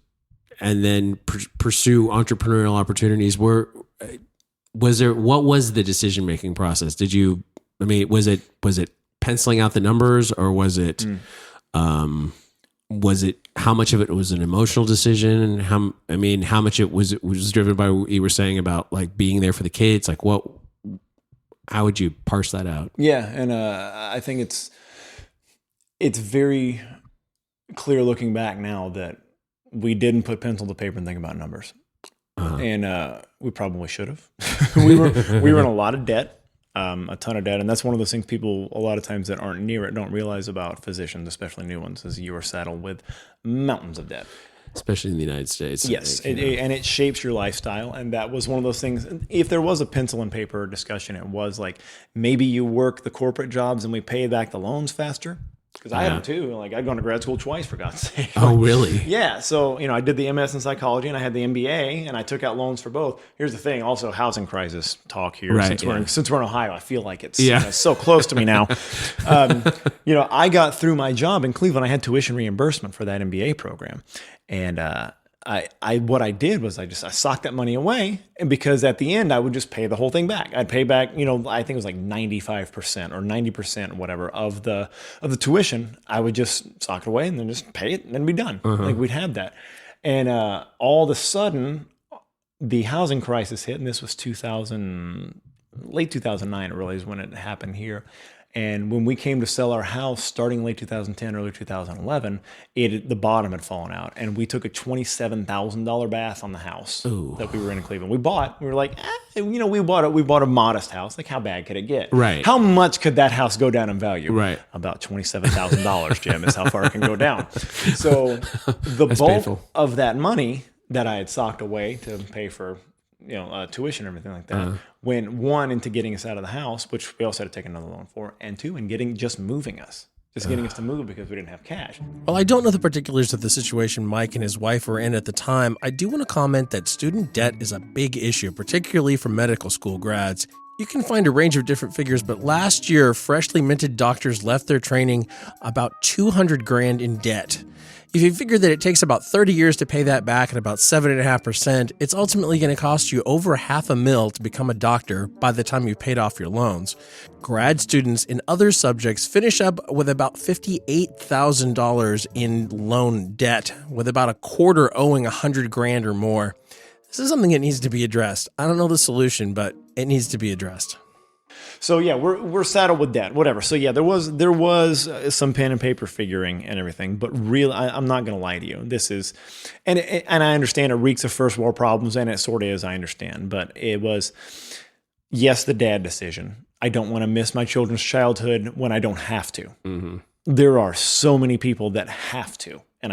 and then pursue entrepreneurial opportunities, what was the decision-making process? Was it penciling out the numbers, or was it how much of it was an emotional decision? How much it was driven by what you were saying about like being there for the kids? Like how would you parse that out? Yeah. And I think it's very clear looking back now that we didn't put pencil to paper and think about numbers. And we probably should have. we were in a lot of debt, a ton of debt. And that's one of those things people a lot of times that aren't near it don't realize about physicians, especially new ones, is you are saddled with mountains of debt. Especially in the United States. Yes, and it shapes your lifestyle. And that was one of those things. If there was a pencil and paper discussion, it was like, maybe you work the corporate jobs and we pay back the loans faster. Because I had them too. Like, I'd gone to grad school twice, for God's sake. Oh, really? Yeah. So, I did the MS in psychology, and I had the MBA, and I took out loans for both. Here's the thing. Also, housing crisis talk here. Right, Since we're in Ohio, I feel like it's so close to me now. I got through my job in Cleveland. I had tuition reimbursement for that MBA program. And what I did was I socked that money away, and because at the end I would just pay the whole thing back. I'd pay back, I think it was like 95% or 90%, whatever, of the tuition. I would just sock it away and then just pay it and then be done. Like, we'd had that. And all of a sudden the housing crisis hit, and this was late 2009, it really is when it happened here. And when we came to sell our house starting late 2010, early 2011, the bottom had fallen out. And we took a $27,000 bath on the house that we were in Cleveland. We were like, we bought a modest house. Like, how bad could it get? Right. How much could that house go down in value? Right. About $27,000, Jim, is how far it can go down. So the bulk painful. of that money that I had socked away to pay for tuition and everything like that, went one into getting us out of the house, which we also had to take another loan for, and two, in getting us to move because we didn't have cash. While I don't know the particulars of the situation Mike and his wife were in at the time, I do want to comment that student debt is a big issue, particularly for medical school grads. You can find a range of different figures, but last year, freshly minted doctors left their training about $200,000 in debt. If you figure that it takes about 30 years to pay that back at about 7.5%, it's ultimately going to cost you over $500,000 to become a doctor by the time you've paid off your loans. Grad students in other subjects finish up with about $58,000 in loan debt, with about a quarter owing $100,000 or more. This is something that needs to be addressed. I don't know the solution, but it needs to be addressed. So yeah, we're saddled with debt, whatever. So yeah, there was some pen and paper figuring and everything, but really, I'm not going to lie to you. This is, and I understand it reeks of first world problems, and it sort of is. I understand, but it was, yes, the dad decision. I don't want to miss my children's childhood when I don't have to. Mm-hmm. There are so many people that have to, and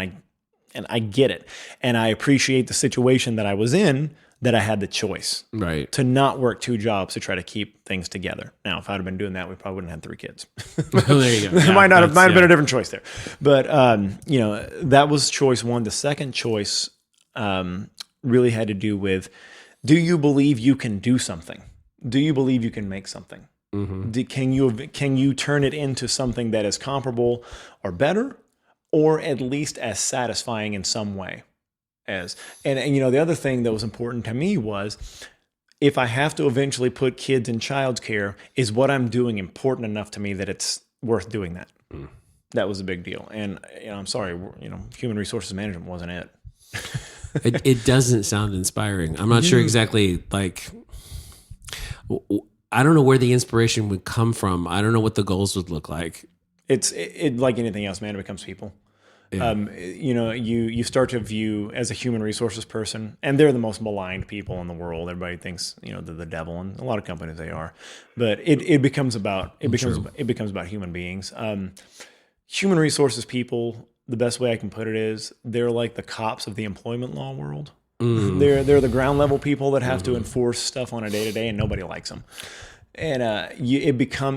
I get it, and I appreciate the situation that I was in, that I had the choice to not work 2 jobs to try to keep things together. Now, if I'd have been doing that, we probably wouldn't have 3 kids. There you go. It might have been a different choice there. But, that was choice 1. The second choice really had to do with, do you believe you can do something? Do you believe you can make something? Mm-hmm. Can you turn it into something that is comparable or better, or at least as satisfying in some way? And the other thing that was important to me was, if I have to eventually put kids in childcare, is what I'm doing important enough to me that it's worth doing that? That was a big deal. And I'm sorry, human resources management wasn't it. It doesn't sound inspiring. I'm not sure exactly, like, I don't know where the inspiration would come from. I don't know what the goals would look like. It's like anything else, man. It becomes people. Yeah. You start to view, as a human resources person, and they're the most maligned people in the world. Everybody thinks they're the devil, and a lot of companies they are. But it becomes about human beings. Human resources people. The best way I can put it is, they're like the cops of the employment law world. Mm-hmm. They're the ground level people that have to enforce stuff on a day to day, and nobody likes them. And you become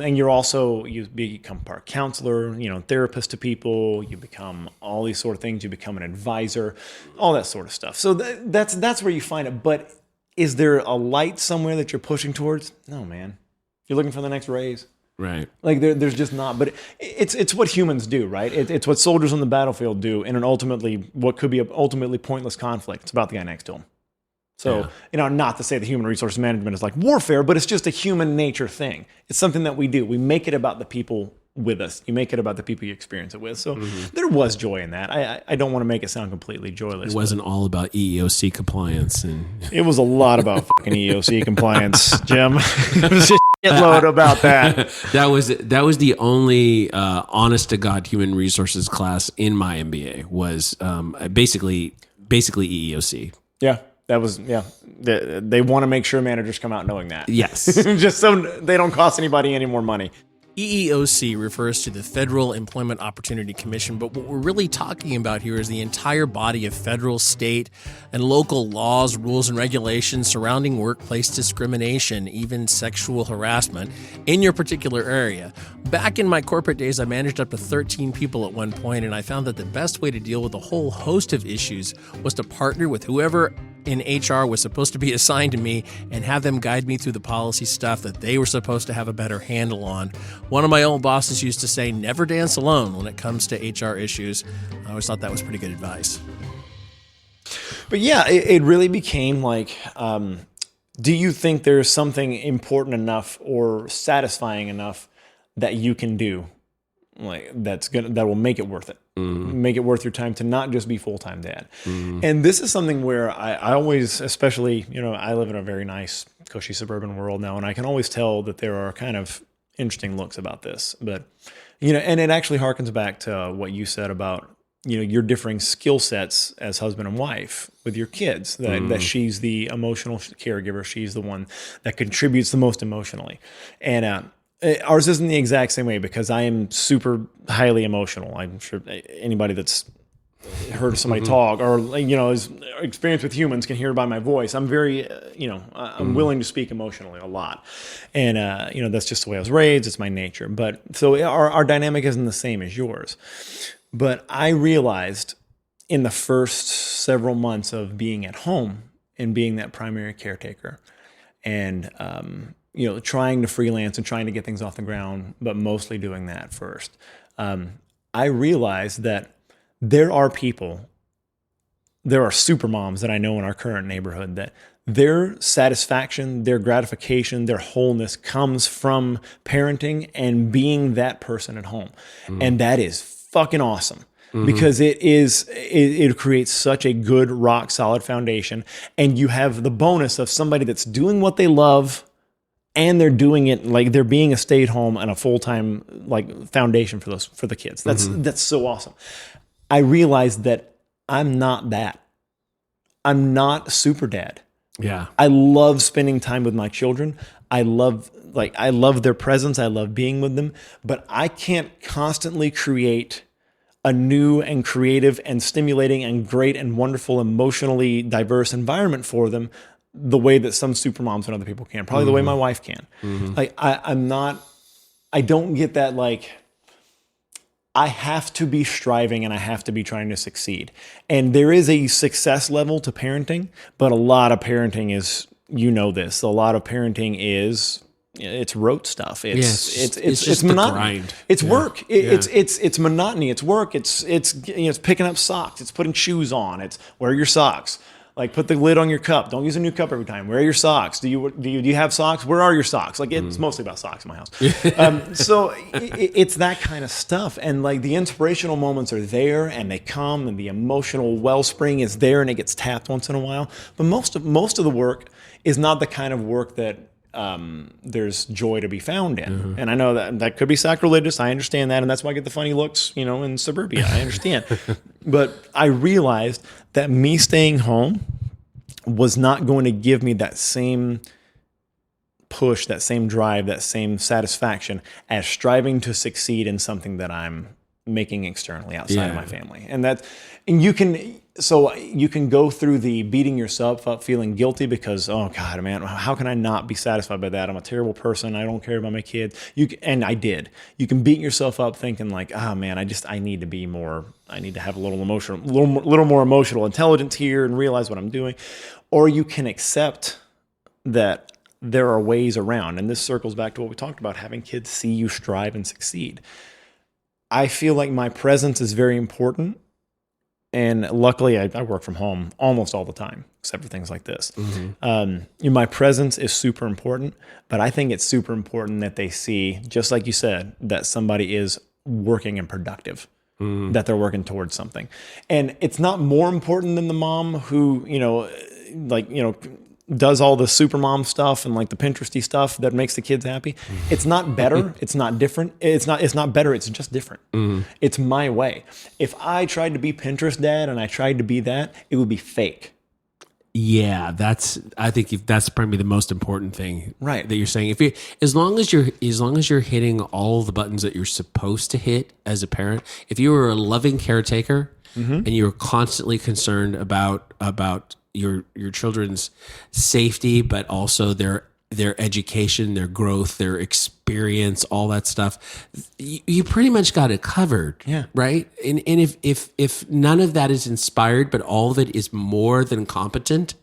part counselor, therapist to people. You become all these sort of things. You become an advisor, all that sort of stuff. So that's where you find it. But is there a light somewhere that you're pushing towards? No, man. You're looking for the next raise. Right. Like there's just not. But it's what humans do, right? It's what soldiers on the battlefield do in what could be an ultimately pointless conflict. It's about the guy next to him. So, not to say that human resource management is like warfare, but it's just a human nature thing. It's something that we do. We make it about the people with us. You make it about the people you experience it with. So there was joy in that. I don't want to make it sound completely joyless. It wasn't all about EEOC compliance. It was a lot about fucking EEOC compliance, Jim. It was a shitload about that. That was the only honest to God human resources class in my MBA was basically EEOC. Yeah. That was, they want to make sure managers come out knowing that. Yes. Just so they don't cost anybody any more money. EEOC refers to the Federal Employment Opportunity Commission, but what we're really talking about here is the entire body of federal, state, and local laws, rules, and regulations surrounding workplace discrimination, even sexual harassment, in your particular area. Back in my corporate days, I managed up to 13 people at one point, and I found that the best way to deal with a whole host of issues was to partner with whoever in HR was supposed to be assigned to me and have them guide me through the policy stuff that they were supposed to have a better handle on. One of my old bosses used to say, never dance alone when it comes to HR issues. I always thought that was pretty good advice. But yeah, it really became like, do you think there's something important enough or satisfying enough that you can do, like that will make it worth it? Make it worth your time to not just be full-time dad. And this is something where I always, especially, I live in a very nice, cushy suburban world now, and I can always tell that there are kind of interesting looks about this. But, and it actually harkens back to what you said about, your differing skill sets as husband and wife with your kids, that she's the emotional caregiver. She's the one that contributes the most emotionally. And, ours isn't the exact same way because I am super highly emotional. I'm sure anybody that's heard somebody talk or, is experienced with humans can hear by my voice. I'm very, I'm willing to speak emotionally a lot. And, that's just the way I was raised. It's my nature. But so our dynamic isn't the same as yours. But I realized in the first several months of being at home and being that primary caretaker and, trying to freelance and trying to get things off the ground, but mostly doing that first. I realized that there are super moms that I know in our current neighborhood that their satisfaction, their gratification, their wholeness comes from parenting and being that person at home. And that is fucking awesome. Because it creates such a good rock solid foundation. And you have the bonus of somebody that's doing what they love and they're doing it like they're being a stay-at-home and a full-time like foundation for the kids. That's so awesome. I realized that I'm not that. I'm not super dad. Yeah. I love spending time with my children. I love their presence. I love being with them, but I can't constantly create a new and creative and stimulating and great and wonderful, emotionally diverse environment for them the way that some super moms and other people can, probably the way my wife can. Like I don't get that, like, I have to be striving and I have to be trying to succeed. And there is a success level to parenting, but a lot of parenting is, this, a lot of parenting is, it's rote stuff. It's monotony. Grind. It's work. It's monotony. It's work. It's picking up socks. It's putting shoes on. It's wear your socks. Like, put the lid on your cup. Don't use a new cup every time. Wear your socks. Do you have socks? Where are your socks? Like, it's mostly about socks in my house. So it's that kind of stuff. And like the inspirational moments are there and they come and the emotional wellspring is there and it gets tapped once in a while. But most of the work is not the kind of work that there's joy to be found in. And I know that could be sacrilegious. I understand that. And that's why I get the funny looks, in suburbia. I understand. But I realized that me staying home was not going to give me that same push, that same drive, that same satisfaction as striving to succeed in something that I'm making externally outside of my family. And you can go through the beating yourself up, feeling guilty because, oh God, man, how can I not be satisfied by that? I'm a terrible person. I don't care about my kids. And I did. You can beat yourself up thinking like, oh man, I need to be more, I need to have a little more emotional intelligence here and realize what I'm doing. Or you can accept that there are ways around. And this circles back to what we talked about, having kids see you strive and succeed. I feel like my presence is very important. And luckily, I work from home almost all the time, except for things like this. My presence is super important, but I think it's super important that they see, just like you said, that somebody is working and productive, that they're working towards something. And it's not more important than the mom who, does all the super mom stuff and like the Pinteresty stuff that makes the kids happy. It's not better. It's not different. It's not better. It's just different. It's my way. If I tried to be Pinterest dad and I tried to be that, it would be fake. Yeah, I think that's probably the most important thing, right? That you're saying. As long as you're hitting all the buttons that you're supposed to hit as a parent, if you were a loving caretaker and you're constantly concerned about your children's safety, but also their education, their growth, their experience, all that stuff, you pretty much got it covered. Yeah. Right. And if none of that is inspired, but all of it is more than competent,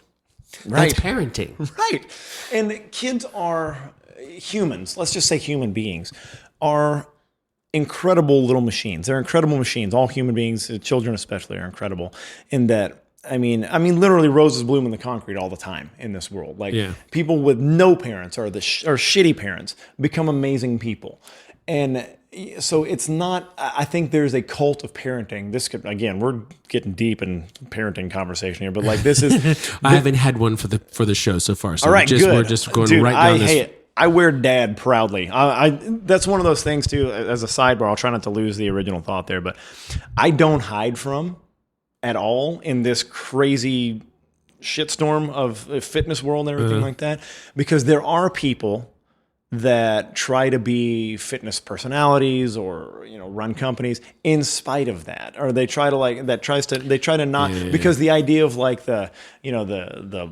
that's parenting. Right. And kids are humans. Let's just say human beings are incredible little machines. They're incredible machines. All human beings, children especially, are incredible in that. I mean, literally roses bloom in the concrete all the time in this world. Like people with no parents or shitty parents become amazing people. And so it's not, I think there's a cult of parenting. This could, again, we're getting deep in parenting conversation here, but like this is. I haven't had one for the show so far. So all right, good. We're just going right down this. I wear dad proudly. That's one of those things too, as a sidebar, I'll try not to lose the original thought there, but I don't hide from at all in this crazy shitstorm of fitness world and everything like that, because there are people that try to be fitness personalities or run companies in spite of that, or they try to not because the idea of like the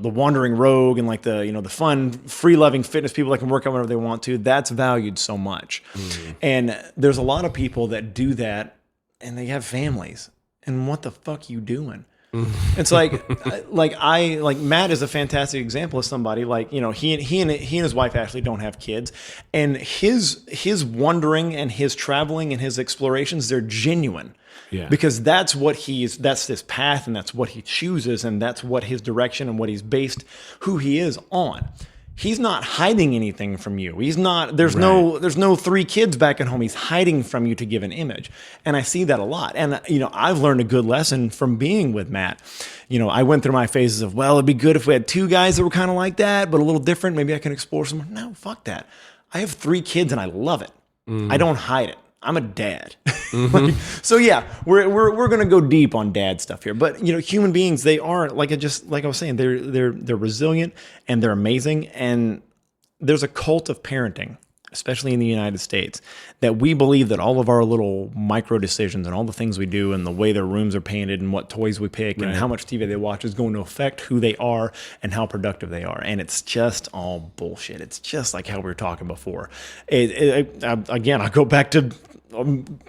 wandering rogue and like the fun free loving fitness people that can work out whenever they want to, that's valued so much. And there's a lot of people that do that and they have families. And what the fuck you doing? It's like Matt is a fantastic example of somebody like, he and his wife Ashley don't have kids, and his wandering and his traveling and his explorations, they're genuine. Yeah. Because that's his path and that's what he chooses and that's what his direction and what he's based who he is on. he's not hiding anything from you. He's not, there's no 3 kids back at home. He's hiding from you to give an image. And I see that a lot. And, I've learned a good lesson from being with Matt. I went through my phases of, well, it'd be good if we had 2 guys that were kind of like that, but a little different. Maybe I can explore some. No, fuck that. I have 3 kids and I love it. I don't hide it. I'm a dad. So yeah, we're going to go deep on dad stuff here. But human beings, they are like I was saying, they're resilient and they're amazing. And there's a cult of parenting, especially in the United States, that we believe that all of our little micro decisions and all the things we do and the way their rooms are painted and what toys we pick and how much TV they watch is going to affect who they are and how productive they are. And it's just all bullshit. It's just like how we were talking before. Again, I'll go back to,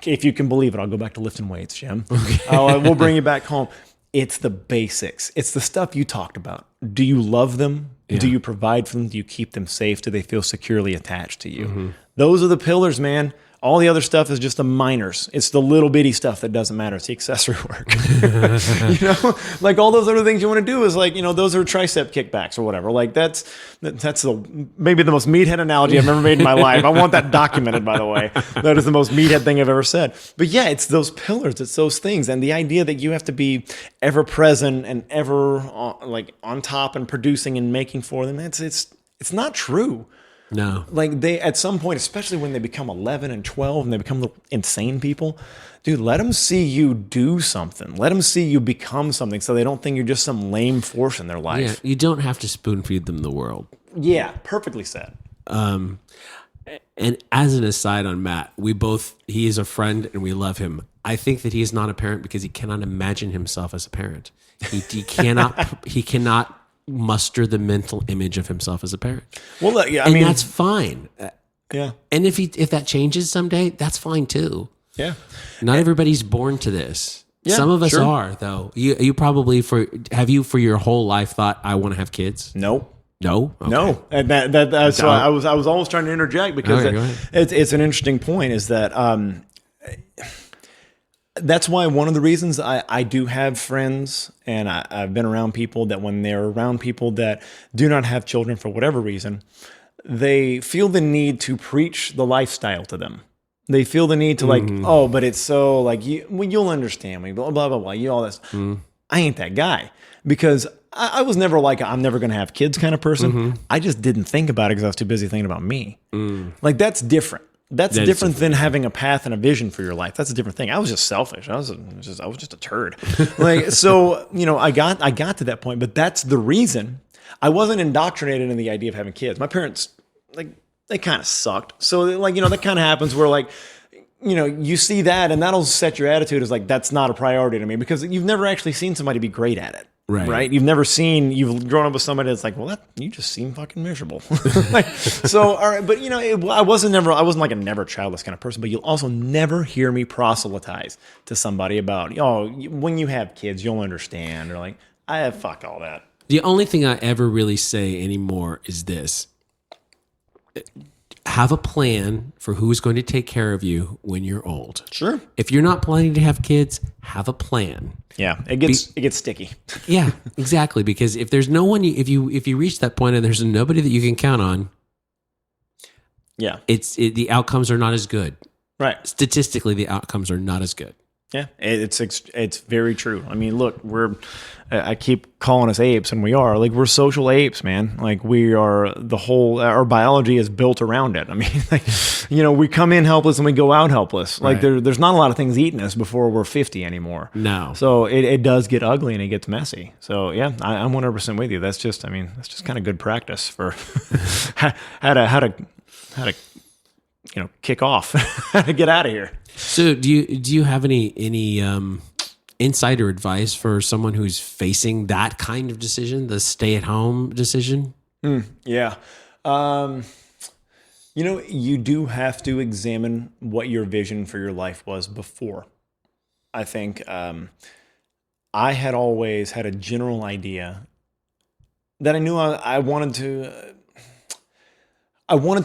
if you can believe it, I'll go back to lifting weights, Jim. Okay. We'll bring you back home. It's the basics. It's the stuff you talked about. Do you love them? Yeah. Do you provide for them? Do you keep them safe? Do they feel securely attached to you? Mm-hmm. Those are the pillars, man. All the other stuff is just the minors. It's the little bitty stuff that doesn't matter. It's the accessory work. Like all those other things you want to do is like, those are tricep kickbacks or whatever. Like that's maybe the most meathead analogy I've ever made in my life. I want that documented, by the way. That is the most meathead thing I've ever said. But yeah, it's those pillars. It's those things. And the idea that you have to be ever present and ever on top and producing and making for them, it's not true. No. Like they, at some point, especially when they become 11 and 12 and they become little insane people, dude, let them see you do something. Let them see you become something so they don't think you're just some lame force in their life. Yeah, you don't have to spoon feed them the world. Yeah, perfectly said. And as an aside on Matt, he is a friend and we love him. I think that he is not a parent because he cannot imagine himself as a parent. He cannot muster the mental image of himself as a parent. Well, yeah, I mean that's fine. Yeah, and if that changes someday, that's fine too. Yeah, not everybody's born to this. Yeah, some of us are though. You probably for your whole life thought I want to have kids. No. Okay. No, and that's why I was almost trying to interject because it's an interesting point. Is that that's why one of the reasons I do have friends and I've been around people that when they're around people that do not have children for whatever reason, they feel the need to preach the lifestyle to them. They feel the need to but it's so like you'll understand me, blah, blah, blah, blah, all this. I ain't that guy because I was never like I'm never going to have kids kind of person. Mm-hmm. I just didn't think about it because I was too busy thinking about me. Like that's different. That's different than having a path and a vision for your life. That's a different thing. I was just selfish. I was just a turd. Like so, I got to that point, but that's the reason I wasn't indoctrinated in the idea of having kids. My parents, they kind of sucked. So that kind of happens where you see that and that'll set your attitude as that's not a priority to me because you've never actually seen somebody be great at it. Right. You've you've grown up with somebody that's like, well, you just seem fucking miserable. So, all right. But, I wasn't like a never childless kind of person, but you'll also never hear me proselytize to somebody about, when you have kids, you'll understand. Or fuck all that. The only thing I ever really say anymore is this. Have a plan for who's going to take care of you when you're old. Sure. If you're not planning to have kids, have a plan. Yeah, it gets sticky. Yeah, exactly. Because if there's no one, if you reach that point and there's nobody that you can count on, yeah, the outcomes are not as good. Right. Statistically, the outcomes are not as good. Yeah, it's very true. I mean, look, I keep calling us apes, and we are. We're social apes, man. We are our biology is built around it. I mean, we come in helpless and we go out helpless. Right. There's not a lot of things eating us before we're 50 anymore. No. So it does get ugly and it gets messy. So yeah, I'm 100% with you. That's just kind of good practice for how to kick off, how to get out of here. So do you have any insider advice for someone who's facing that kind of decision, the stay-at-home decision? Yeah. You do have to examine what your vision for your life was before. I think I had always had a general idea that I knew I wanted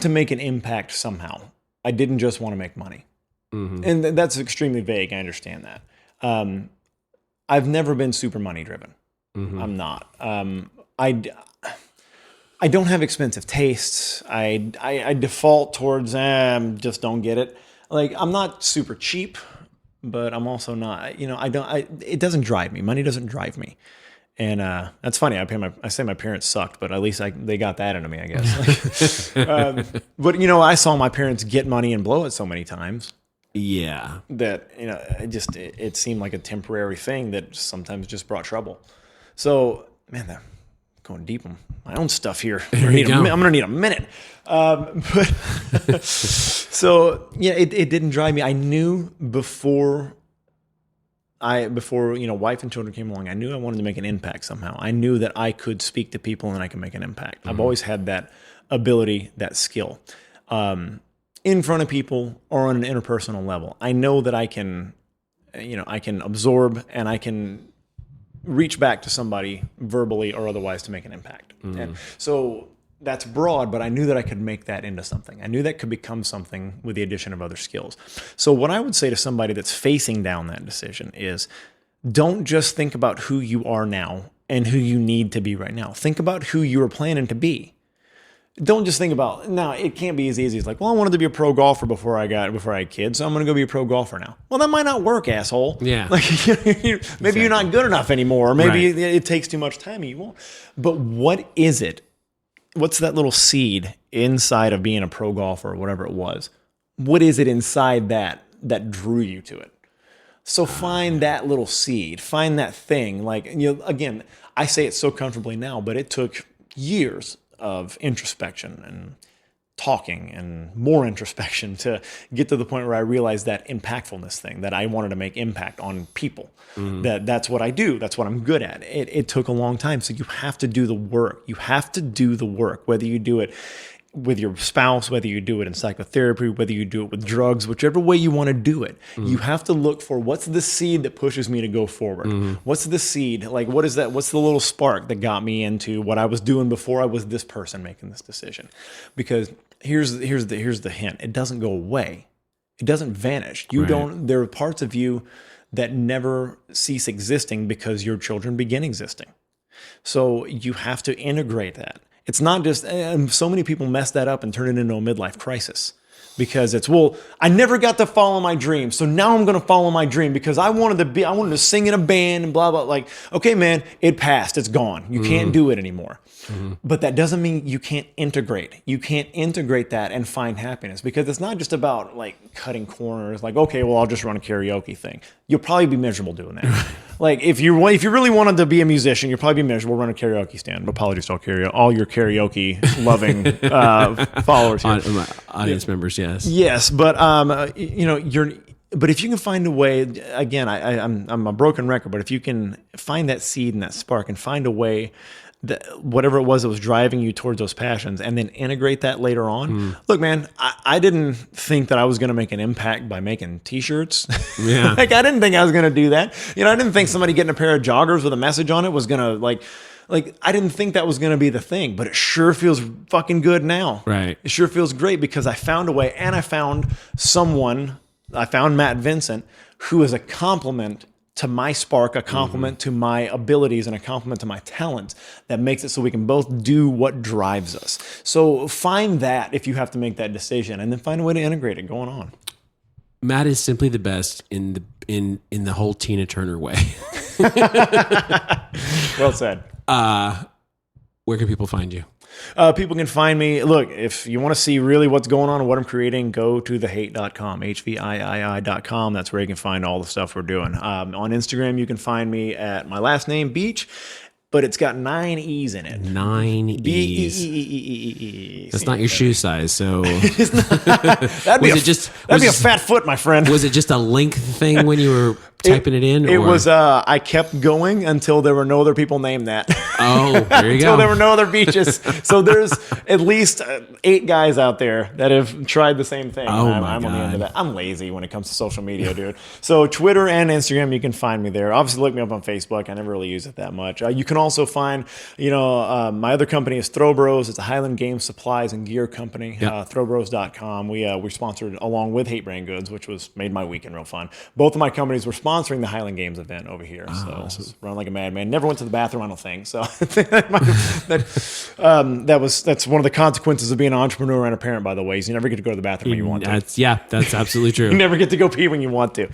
to make an impact somehow. I didn't just want to make money. Mm-hmm. And that's extremely vague. I understand that. I've never been super money driven. Mm-hmm. I'm not. I don't have expensive tastes. I default towards just don't get it. Like, I'm not super cheap, but I'm also not, it doesn't drive me. Money doesn't drive me. And that's funny. I say my parents sucked, but at least they got that into me, I guess. But I saw my parents get money and blow it so many times. Yeah. That it seemed like a temporary thing that sometimes just brought trouble. So, man, that going deep on my own stuff here. I'm gonna need a minute. But so yeah, it didn't drive me. I knew before wife and children came along, I knew I wanted to make an impact somehow. I knew that I could speak to people and I could make an impact. I've always had that ability, that skill, in front of people or on an interpersonal level. I know that I can absorb and I can reach back to somebody verbally or otherwise to make an impact. And so that's broad, but I knew that I could make that into something. I knew that could become something with the addition of other skills. So what I would say to somebody that's facing down that decision is, don't just think about who you are now and who you need to be right now. Think about who you are planning to be. Don't just think about, now it can't be as easy as like, well, I wanted to be a pro golfer before I had kids, so I'm going to go be a pro golfer now. Well, that might not work, asshole. Yeah. Like, maybe you're not good enough anymore, or maybe it takes too much time and you won't. But what is it? What's that little seed inside of being a pro golfer or whatever it was? What is it inside that drew you to it? So find that little seed, find that thing. Like, again, I say it so comfortably now, but it took years of introspection and talking and more introspection to get to the point where I realized that impactfulness thing, that I wanted to make impact on people. That's what I do. That's what I'm good at. It took a long time. So you have to do the work. You have to do the work, whether you do it with your spouse, whether you do it in psychotherapy, whether you do it with drugs, whichever way you want to do it. You have to look for, what's the seed that pushes me to go forward? What's the seed? Like, what is that? What's the little spark that got me into what I was doing before I was this person making this decision? Because here's the hint. It doesn't go away. It doesn't vanish. There are parts of you that never cease existing because your children begin existing. So you have to integrate that. It's not just, so many people mess that up and turn it into a midlife crisis because it's, well, I never got to follow my dream. So now I'm going to follow my dream because I wanted to sing in a band and blah, blah. Like, okay, man, it passed. It's gone. You can't do it anymore. But that doesn't mean you can't integrate. You can't integrate that and find happiness, because it's not just about like cutting corners. Like, okay, well, I'll just run a karaoke thing. You'll probably be miserable doing that. Like, if you really wanted to be a musician, you'll probably be miserable. Run a karaoke stand. Apologies to all your karaoke loving followers here. Audience members, yes. Yes, but but if you can find a way, again, I'm a broken record, but if you can find that seed and that spark and find a way that whatever it was that was driving you towards those passions, and then integrate that later on. Look, man, I didn't think that I was going to make an impact by making t-shirts. Yeah. Like, I didn't think I was going to do that. I didn't think somebody getting a pair of joggers with a message on it was going to like, I didn't think that was going to be the thing, but it sure feels fucking good now. Right. It sure feels great because I found a way, and I found Matt Vincent, who is a compliment to my spark, a compliment to my abilities, and a compliment to my talent that makes it so we can both do what drives us. So find that if you have to make that decision, and then find a way to integrate it going on. Matt is simply the best in the whole Tina Turner way. Well said. Where can people find you? People can find me. Look, if you want to see really what's going on and what I'm creating, go to theHVIII.com, HVIII.com. That's where you can find all the stuff we're doing. On Instagram, you can find me at my last name, Beech, but it's got 9 E's in it. 9 E's. B-E-E-E-E-E-E. That's not your shoe size, so... That'd be a fat foot, my friend. Was it just a length thing when you were typing it in? It was, I kept going until there were no other people named that. Oh, there you go. Until there were no other beaches. So there's at least 8 guys out there that have tried the same thing. Oh, I'm on the end of that. I'm lazy when it comes to social media, dude. So Twitter and Instagram, you can find me there. Obviously, look me up on Facebook. I never really use it that much. You can also find, my other company is Throw Bros. It's a Highland Game Supplies and Gear company. Yep. Throwbros.com. We sponsored along with HVIII Brand Goods, which made my weekend real fun. Both of my companies were sponsored sponsoring the Highland Games event over here. So run like a madman. Never went to the bathroom, I don't think. So that's one of the consequences of being an entrepreneur and a parent, by the way, is you never get to go to the bathroom when you want to. That's absolutely true. You never get to go pee when you want to.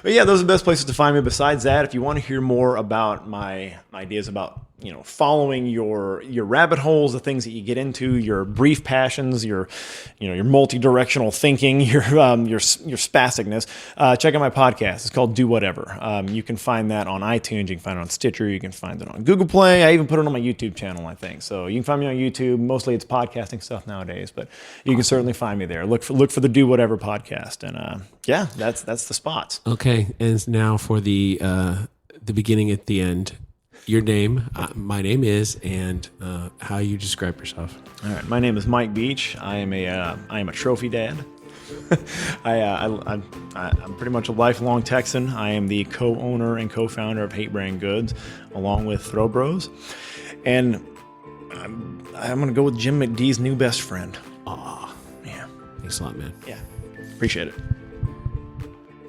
But yeah, those are the best places to find me. Besides that, if you want to hear more about my ideas about following your rabbit holes, the things that you get into, your brief passions, your multi-directional thinking, your spasticness, check out my podcast. It's called Do Whatever. You can find that on iTunes. You can find it on Stitcher. You can find it on Google Play. I even put it on my YouTube channel, I think. So you can find me on YouTube. Mostly it's podcasting stuff nowadays, but you can certainly find me there. Look for the Do Whatever podcast, and that's the spots. Okay, and now for the beginning at the end. Your name, my name is, and how you describe yourself. All right, my name is Mike Beech. I am a trophy dad. I'm pretty much a lifelong Texan. I am the co-owner and co-founder of HVIII Brand Goods, along with Throw Bros, and I'm going to go with Jim McDee's new best friend. Aw, yeah. Thanks a lot, man. Yeah, appreciate it.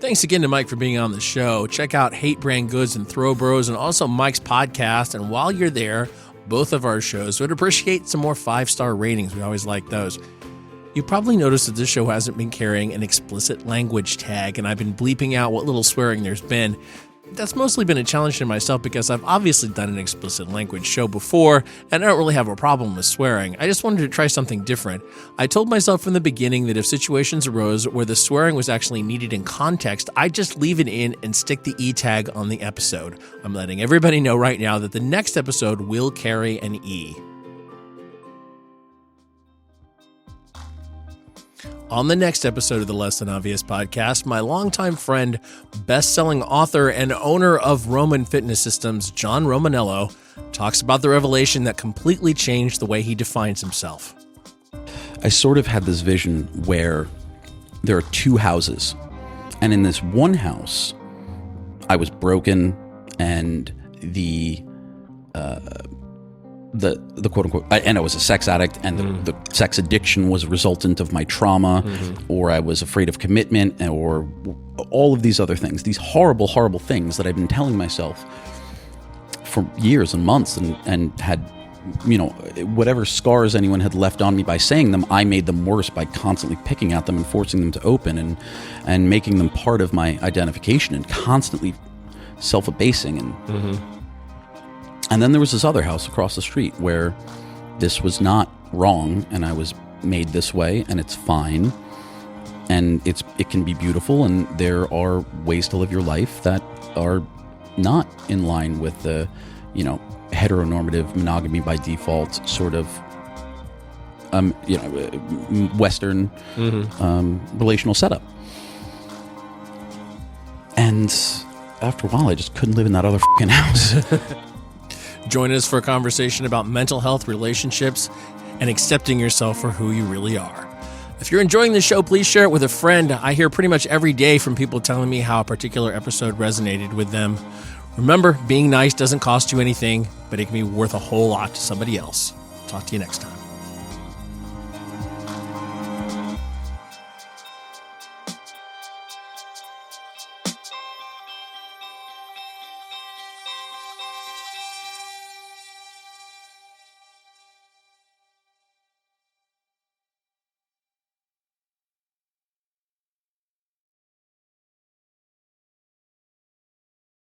Thanks again to Mike for being on the show. Check out HVIII Brand Goods and Throw Bros and also Mike's podcast. And while you're there, both of our shows would appreciate some more 5-star ratings. We always like those. You probably noticed that this show hasn't been carrying an explicit language tag, and I've been bleeping out what little swearing there's been. That's mostly been a challenge to myself because I've obviously done an explicit language show before, and I don't really have a problem with swearing. I just wanted to try something different. I told myself from the beginning that if situations arose where the swearing was actually needed in context, I'd just leave it in and stick the E tag on the episode. I'm letting everybody know right now that the next episode will carry an E. On the next episode of the Less Than Obvious podcast, my longtime friend, best-selling author, and owner of Roman Fitness Systems, John Romanello, talks about the revelation that completely changed the way he defines himself. I sort of had this vision where there are two houses, and in this one house, I was broken, and the quote unquote, and I was a sex addict, and the sex addiction was a resultant of my trauma, or I was afraid of commitment, or all of these other things, these horrible, horrible things that I've been telling myself for years and months, and had, whatever scars anyone had left on me by saying them, I made them worse by constantly picking at them and forcing them to open and making them part of my identification and constantly self-abasing And then there was this other house across the street where this was not wrong, and I was made this way, and it's fine, and it can be beautiful, and there are ways to live your life that are not in line with the, heteronormative monogamy by default sort of, Western relational setup. And after a while, I just couldn't live in that other fucking house. Join us for a conversation about mental health, relationships, and accepting yourself for who you really are. If you're enjoying the show, please share it with a friend. I hear pretty much every day from people telling me how a particular episode resonated with them. Remember, being nice doesn't cost you anything, but it can be worth a whole lot to somebody else. Talk to you next time.